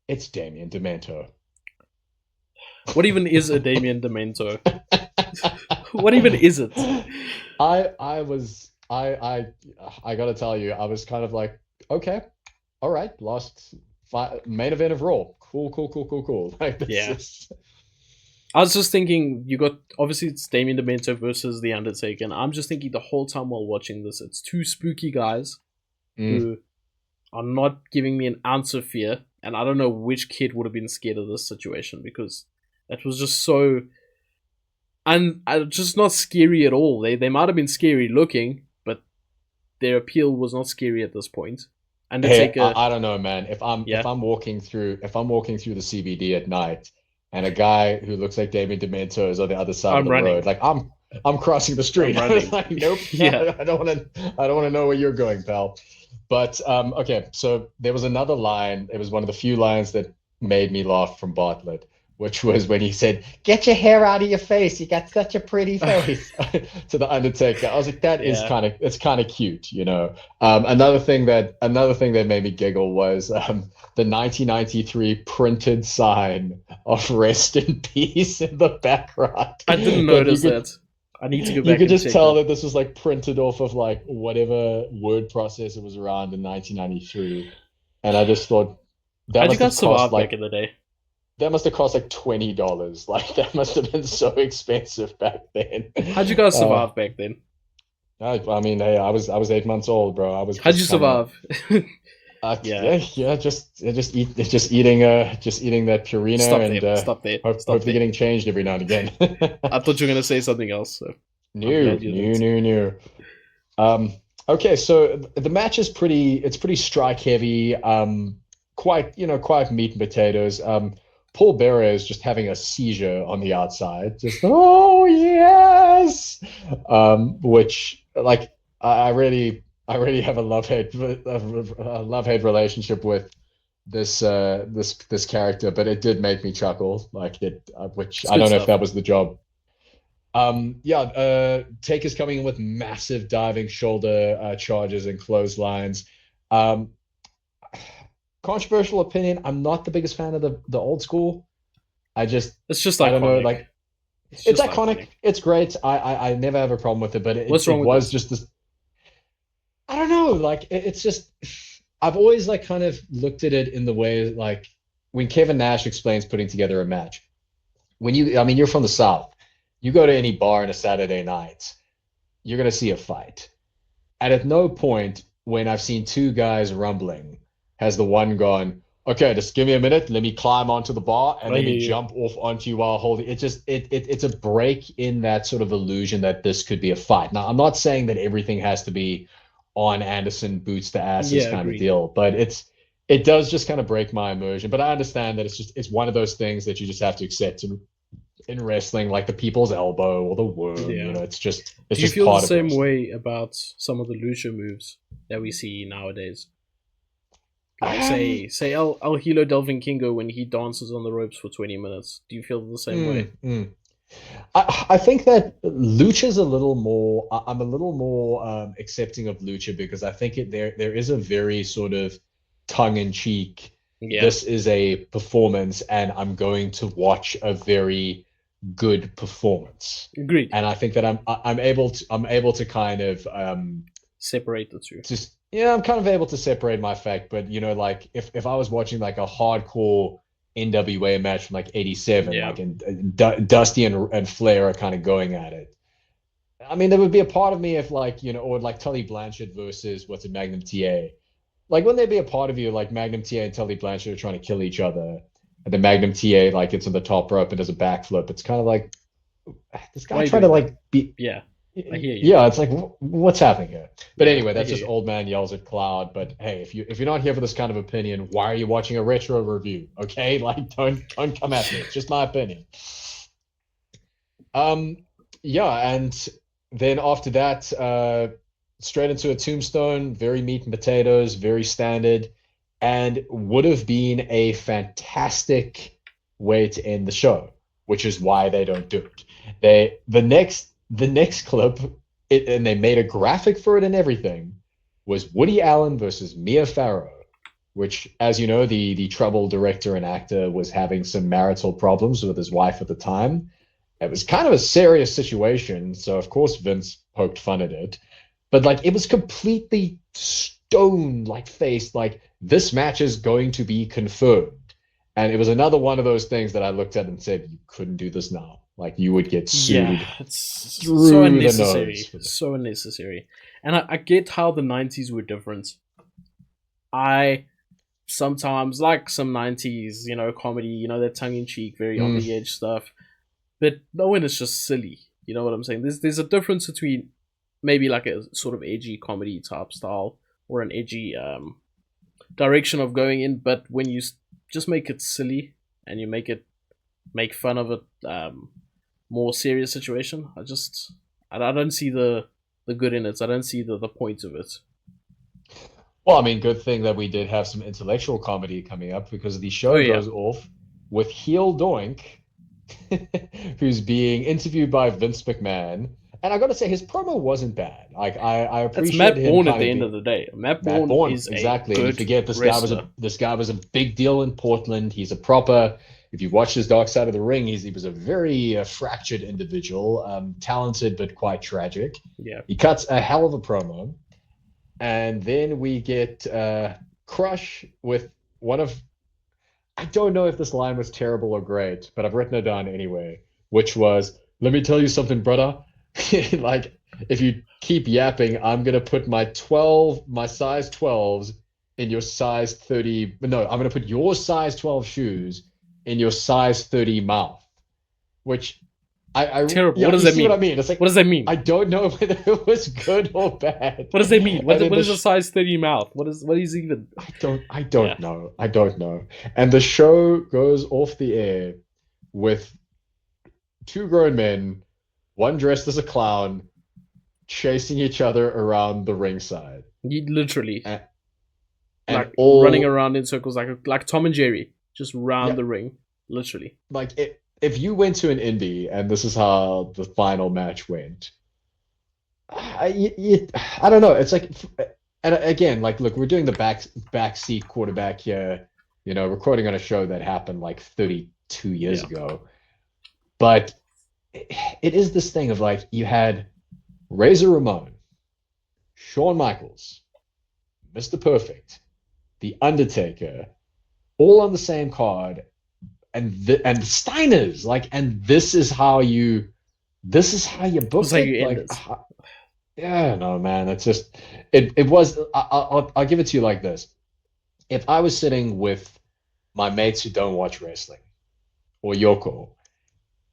it's Damien Demento. What even is a Damien Demento? What even is it? I gotta tell you, I was kind of like, okay, all right, main event of Raw. Cool. Like, I was just thinking, you got, obviously it's Damien Demento versus The Undertaker, and I'm just thinking the whole time while watching this, it's two spooky guys who are not giving me an ounce of fear, and I don't know which kid would have been scared of this situation, because that was just so... And just not scary at all. They might have been scary looking, but their appeal was not scary at this point. Undertaker, I don't know, man. If I'm walking through the CBD at night, and a guy who looks like Damien Demento is on the other side of the road, like I'm crossing the street. I'm like, nope, I don't want to know where you're going, pal. But okay, so there was another line. It was one of the few lines that made me laugh from Bartlett, which was when he said, "Get your hair out of your face. You got such a pretty face," to the Undertaker. I was like, that is Yeah. it's kind of cute, you know. Another thing that made me giggle was the 1993 printed sign of "Rest in Peace" in the background. I didn't That notice that. I need to go you back could and just check tell that. that this was like printed off of like whatever word processor was around in 1993, and I just thought that How'd you must have guys cost survive back like in the day? $20. Like that must have been so expensive back then. How'd you guys Uh, survive back then? I mean, hey, I was 8 months old, bro. I was How'd you just kind of survive? Yeah. yeah, just eating that Purina Stop there. and Stop there. Stop hopefully there. getting changed every now and again. I thought you were gonna say something else, so I'm New, glad you new, didn't. new, new. Um, okay, so the match is pretty strike heavy. Quite meat and potatoes. Paul Bearer is just having a seizure on the outside. Just oh yes, which like I really have a love hate relationship with this character, but it did make me chuckle. Like it, which It's I good don't know if stuff. that was the job. Yeah, Taker's coming in with massive diving shoulder charges and clotheslines. Um, Controversial opinion, I'm not the biggest fan of the old school. I just, It's just I don't know, iconic. like It's it's just iconic, iconic. it's great. I never have a problem with it, but it What's wrong it with was this? just this. I don't know, like it's just I've always like kind of looked at it in the way like when Kevin Nash explains putting together a match. I mean, you're from the South. You go to any bar on a Saturday night, you're gonna see a fight. And at no point when I've seen two guys rumbling has the one gone, okay, just give me a minute, let me climb onto the bar and I let me hear you. jump off onto you while holding it. Just it's a break in that sort of illusion that this could be a fight. Now, I'm not saying that everything has to be on Anderson boots to asses Yeah, kind of agreed. deal, but it does just kind of break my immersion. But I understand that it's one of those things that you just have to accept in wrestling, like the people's elbow or the worm. Yeah. It's Do you just feel the part of same wrestling. way about some of the lucha moves that we see nowadays? Like Um, say El Hilo Del Kingo when he dances on the ropes for 20 minutes. Do you feel the same way? mm, mm. I think that Lucha's a little more. I'm a little more accepting of Lucha because I think there is a very sort of tongue in cheek. Yeah, This is a performance, and I'm going to watch a very good performance. agreed. And I think that I'm able to kind of Separate the two. just yeah, I'm kind of able to separate my fact. But like if I was watching like a hardcore NWA match from like '87, Yeah. like and Dusty and Flair are kind of going at it. I mean, there would be a part of me if like or like Tully Blanchard versus what's it, Magnum TA. Like, wouldn't there be a part of you like Magnum TA and Tully Blanchard are trying to kill each other, and the Magnum TA like gets on the top rope and does a backflip? It's kind of like this Why guy are you trying to doing that? like be Yeah, I hear you. yeah, it's like what's happening here? But Yeah, anyway, I that's hear just you. old man yells at cloud. But hey, if you're not here for this kind of opinion, why are you watching a retro review? Okay, like don't come at me. It's just my opinion. Um, yeah, and then after that, straight into a tombstone, very meat and potatoes, very standard, and would have been a fantastic way to end the show, which is why they don't do it. The next clip, and they made a graphic for it and everything, was Woody Allen versus Mia Farrow, which, as you know, the troubled director and actor was having some marital problems with his wife at the time. It was kind of a serious situation, so of course Vince poked fun at it. But like it was completely stone like faced, like this match is going to be confirmed. And it was another one of those things that I looked at and said, you couldn't do this now. Like you would get Yeah, sued it's so through the nose unnecessary. for this. So unnecessary. And I get how the 90s were different. I sometimes like some 90s, comedy, that tongue in cheek, very on Mm, the edge stuff. But no one is just silly. You know what I'm saying? There's a difference between maybe like a sort of edgy comedy type style or an edgy direction of going in, but when you just make it silly and you make fun of it, more serious situation, I don't see the good in it. I don't see the point of it. Well, I mean, good thing that we did have some intellectual comedy coming up because the Oh show yeah, goes off with Heel Doink, who's being interviewed by Vince McMahon. And I got to say, his promo wasn't bad. Like, I that's appreciate Matt him Bourne at kind the of end being of the day. Matt Matt Bourne Bourne, is a exactly. And you good forget wrestler. this guy was a big deal in Portland. He's a proper. If you watch his Dark Side of the Ring, he was a very fractured individual, talented but quite tragic. Yeah, He cuts a hell of a promo, and then we get Crush with one of. I don't know if this line was terrible or great, but I've written it down anyway, which was, "Let me tell you something, brother. Like, if you keep yapping, I'm gonna put my size 12s in your size 30. No, I'm gonna put your size 12 shoes in your size 30 mouth." Which terrible. yeah, What does you that see what I mean? mean? It's like What does that mean? I don't know whether it was good or bad. What does that mean? And then What is a size 30 mouth? What is even? I Yeah, don't know. I don't know. And the show goes off the air with two grown men, one dressed as a clown, chasing each other around the ringside. you literally And, and like running all, around in circles like Tom and Jerry, just round yeah, the ring, literally. like if you went to an indie and this is how the final match went, I don't know. It's like, and again, like, look, we're doing the backseat quarterback here, recording on a show that happened like 32 years Yeah, ago. But it is this thing of like, you had Razor Ramon, Shawn Michaels, Mr. Perfect, The Undertaker, all on the same card, and the Steiners, like, and this is how you that's booked how it, you end like, this. yeah, no, man, it's just it was. I'll give it to you like this: if I was sitting with my mates who don't watch wrestling or Yoko,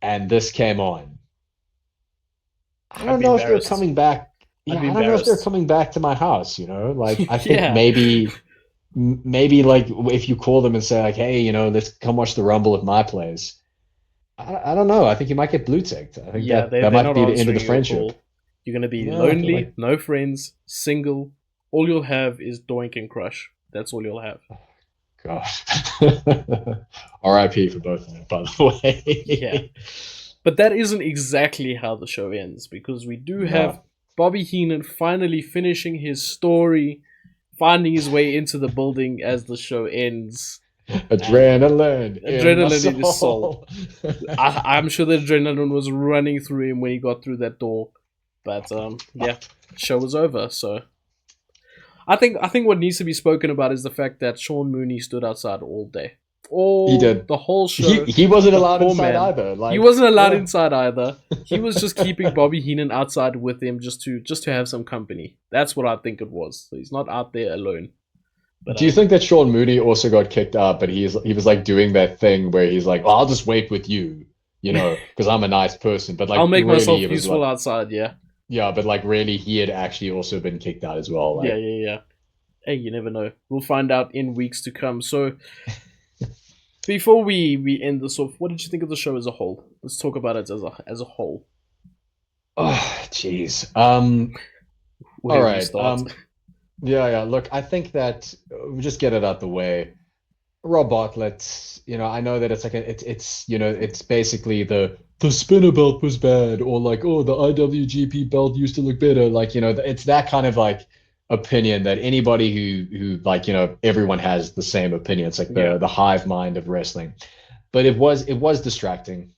and this came on, I I'd don't be know if they're embarrassed. coming back. I'd Yeah, be I don't know if they're embarrassed. coming back to my house. Like, I think Yeah, maybe like if you call them and say like, hey, let's come watch the Rumble at my place. I don't know. I think you might get blue ticked. I think yeah, that they're might not be the end of the answering your friendship. call. You're gonna be Yeah, I feel lonely, like, no friends, single. All you'll have is Doink and Crush. That's all you'll have. gosh. R.I.P. for both of them, by the Yeah. way. But that isn't exactly how the show ends, because we do have No. Bobby Heenan finally finishing his story, finding his way into the building as the show ends, and Adrenaline in my adrenaline in his soul. soul. I'm sure the adrenaline was running through him when he got through that door. But yeah, show was over. So I think what needs to be spoken about is the fact that Sean Mooney stood outside all day, He all did. the whole He show. he wasn't The allowed poor inside man, either. he Like, wasn't allowed yeah. inside either. He was just keeping Bobby Heenan outside with him just to have some company. That's what I think it was. So he's not out there alone. But Do you think that Sean Mooney also got kicked out, but he was like doing that thing where he's like, well, I'll just wait with you, because I'm a nice person. But I'll like make really, myself it was useful like, outside. Yeah, yeah, but like really, he had actually also been kicked out as well. yeah, Like, yeah, yeah. Hey, you never know. We'll find out in weeks to come. So before we end this off, what did you think of the show as a whole? Let's talk about it as a whole. oh, jeez. All Where do we right. start? Yeah, yeah. Look, I think that we'll just get it out the way. Rob Bartlett, I know that it's like it's basically the spinner belt was bad, or like, oh, the IWGP belt used to look better. Like, it's that kind of like opinion that anybody who like, everyone has the same opinion. It's like Yeah, the hive mind of wrestling. But it was distracting.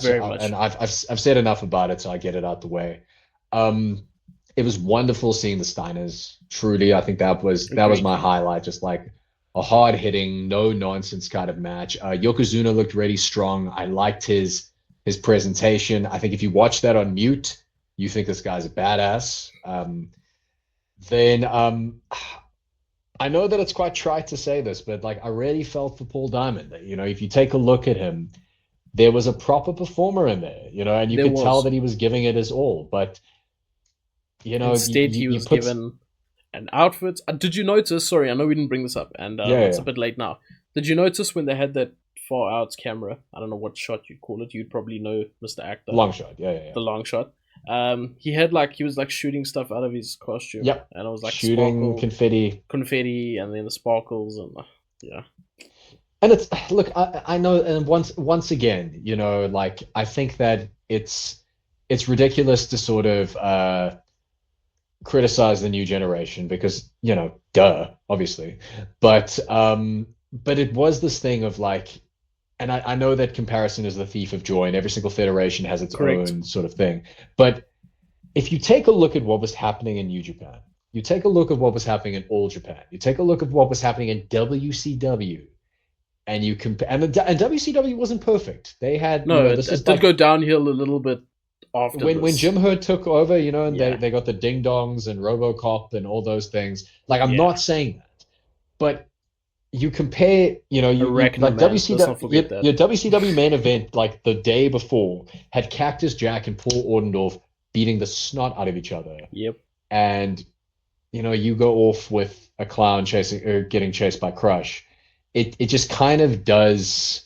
very And much. I've said enough about it, so I get it out the way. Um, it was wonderful seeing the Steiners. Truly, I think that was Agreed. my highlight. Just like a hard hitting, no nonsense kind of match. Yokozuna looked really strong. I liked his presentation. I think if you watch that on mute, you think this guy's a badass. Then I know that it's quite trite to say this, but like I really felt for Paul Diamond. If you take a look at him, there was a proper performer in there, and you There could tell was. that he was giving it his all. But Instead, he you was put given an outfit. Did you notice? Sorry, I know we didn't bring this up, and yeah, it's a yeah, bit late now. Did you notice when they had that far out camera? I don't know what shot you'd call it. You'd probably know, Mr. Actor, long shot, yeah, yeah, yeah. the long shot. He had like he was like shooting stuff out of his costume. Yep. And it was like shooting confetti, and then the sparkles, and yeah. And it's look, I know, and once again, you know, like I think that it's ridiculous to sort of criticize the new generation because, you know, duh, obviously. But it was this thing of like, and I know that comparison is the thief of joy, and every single federation has its Correct. own sort of thing. But if you take a look at what was happening in New Japan, you take a look at what was happening in All Japan, you take a look at what was happening in WCW, and you compare, and WCW wasn't perfect. They had it did go downhill a little bit after when Jim Herd took over, you know, and Yeah. they got the Ding Dongs and RoboCop and all those things. Like, I'm not saying that, but you compare, you know, like WCW, your WCW main event, like the day before, had Cactus Jack and Paul Orndorff beating the snot out of each other. Yep. And, you know, you go off with a clown chasing or getting chased by Crush. It just kind of does.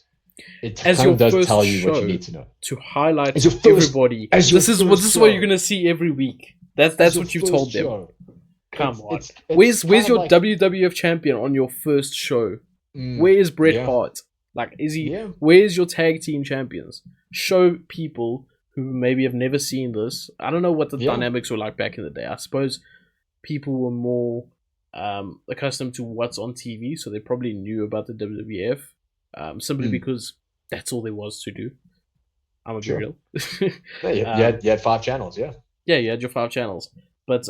It kind of does tell you what you need to know. To highlight everybody. This is what you're gonna see every week. That's what you've told them. Come on. Where's your WWF champion on your first show? Where is Bret Hart? Like, is he? Yeah. Where's your tag team champions? Show people who maybe have never seen this. I don't know what the dynamics were like back in the day. I suppose people were more accustomed to what's on TV, so they probably knew about the WWF simply because that's all there was to do. I'm a be real. Yeah, you had 5 channels, yeah. Yeah, you had your 5 channels. But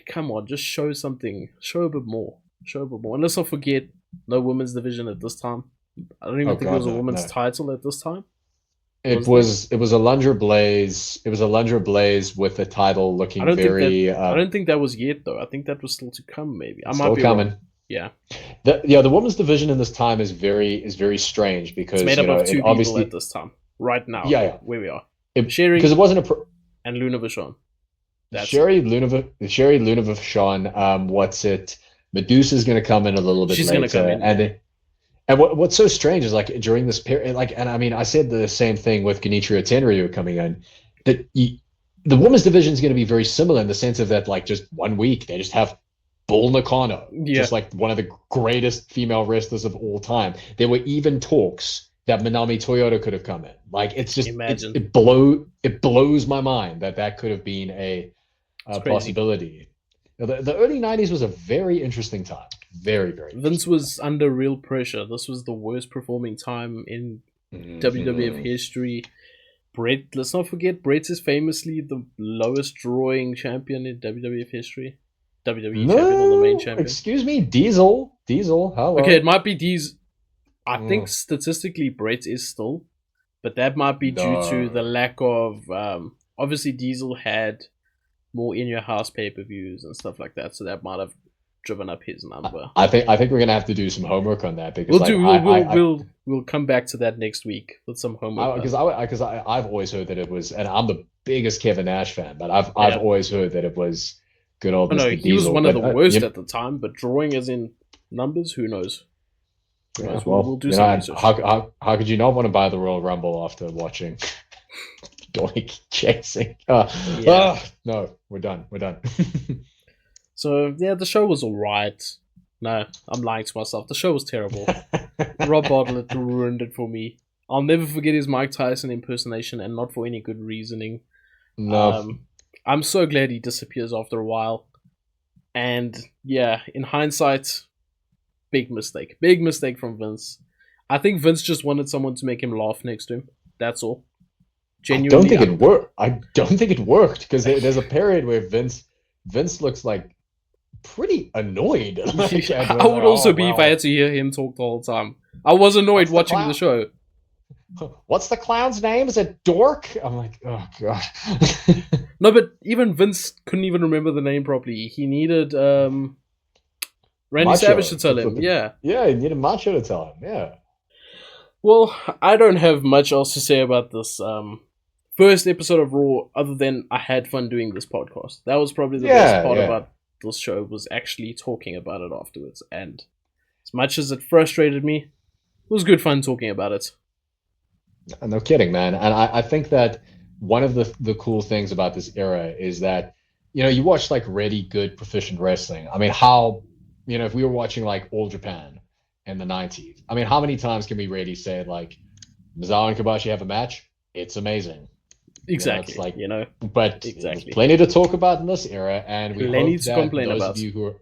come on, just show something. Show a bit more. And let's not forget, no women's division at this time. I don't even think there was a women's title at this time. It was a Lunger Blaze. It was a Lunger Blaze with the title looking very. I don't think that was yet though. I think that was still to come. Maybe I might still be coming. Wrong. Yeah. The women's division in this time is very strange because it's made up of 2 people at this time. Right now. Yeah. Where we are. Sherry, because it wasn't and Luna Vachon. Sherry Luna Vachon. What's it? Medusa's going to come in a little bit later. She's going to come in. And what's so strange is like during this period, like, and I mean, I said the same thing with Genichiro Tenryu coming in, that the women's division is going to be very similar in the sense of that, like, just 1 week they just have Bull Nakano, just like one of the greatest female wrestlers of all time. There were even talks that Manami Toyota could have come in. Like, it's just it blows my mind that could have been a possibility. The early 90s was a very interesting time. Very, very. Vince was under real pressure. This was the worst performing time in WWF history. Bret, let's not forget, Bret is famously the lowest drawing champion in WWF history. WWE champion or the main champion. Excuse me, Diesel. Hello. Okay, it might be Diesel. I think statistically Bret is still, but that might be due to the lack of. Obviously, Diesel had more in your house pay-per-views and stuff like that, so that might have driven up his number. I think we're gonna have to do some homework on that because we'll come back to that next week with some homework. Because I've always heard that it was, and I'm the biggest Kevin Nash fan, but I've always heard that it was good old Mr. Diesel. He was one of the worst at the time, but drawing as in numbers, who knows? We'll do some research. How could you not want to buy the Royal Rumble after watching Doink chasing? No, we're done. So, yeah, the show was alright. No, I'm lying to myself. The show was terrible. Rob Bartlett ruined it for me. I'll never forget his Mike Tyson impersonation, and not for any good reasoning. No. I'm so glad he disappears after a while. And, yeah, in hindsight, big mistake. Big mistake from Vince. I think Vince just wanted someone to make him laugh next to him. That's all. Genuinely. I don't think it worked, because there's a period where Vince looks like pretty annoyed. Like, I would also be if I had to hear him talk the whole time. I was annoyed watching the show. What's the clown's name? Is it Dork? I'm like, oh god. No, but even Vince couldn't even remember the name properly. He needed Randy Macho Savage to tell him. Yeah, he needed Macho to tell him. Yeah. Well, I don't have much else to say about this first episode of Raw, other than I had fun doing this podcast. That was probably the best part about this show, was actually talking about it afterwards. And as much as it frustrated me, it was good fun talking about it. No kidding, man. And I think that one of the cool things about this era is that, you watch like really good proficient wrestling. I mean, how, if we were watching like All Japan in the 90s, I mean, how many times can we really say like Mizawa and Kobashi have a match? It's amazing. Exactly. It's like, you know, but exactly. there's plenty to talk about in this era, and we Plenty hope to that complain those about. of you who are,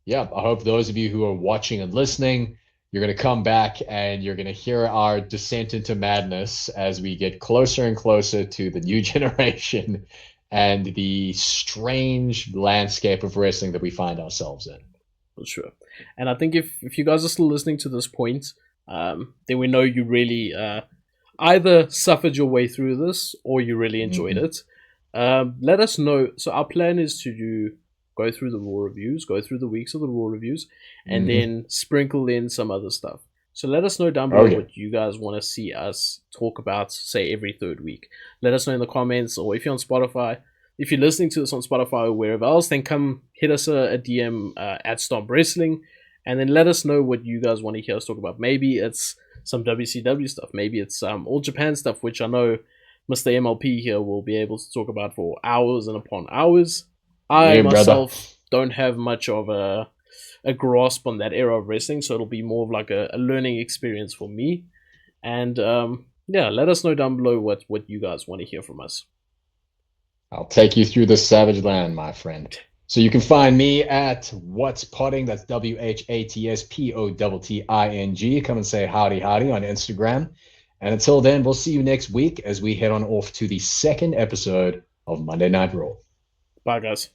yeah, I hope those of you who are watching and listening, you're going to come back and you're going to hear our descent into madness as we get closer and closer to the new generation and the strange landscape of wrestling that we find ourselves in. For sure. And I think if you guys are still listening to this point, then we know you really either suffered your way through this or you really enjoyed it. Let us know. So our plan is to go through the Raw reviews, go through the weeks of the Raw reviews, and then sprinkle in some other stuff. So let us know down below what you guys want to see us talk about, say, every third week. Let us know in the comments, or if you're on Spotify, if you're listening to this on Spotify or wherever else, then come hit us a DM at Stomp Wrestling, and then let us know what you guys want to hear us talk about. Maybe it's some WCW stuff. Maybe it's All Japan stuff, which I know Mr. MLP here will be able to talk about for hours and upon hours. I myself don't have much of a grasp on that era of wrestling, so it'll be more of like a learning experience for me. And let us know down below what you guys want to hear from us. I'll take you through the savage land, my friend. So you can find me at What's Potting. That's WHATSPOTTING. Come and say howdy on Instagram. And until then, we'll see you next week as we head on off to the second episode of Monday Night RAW. Bye, guys.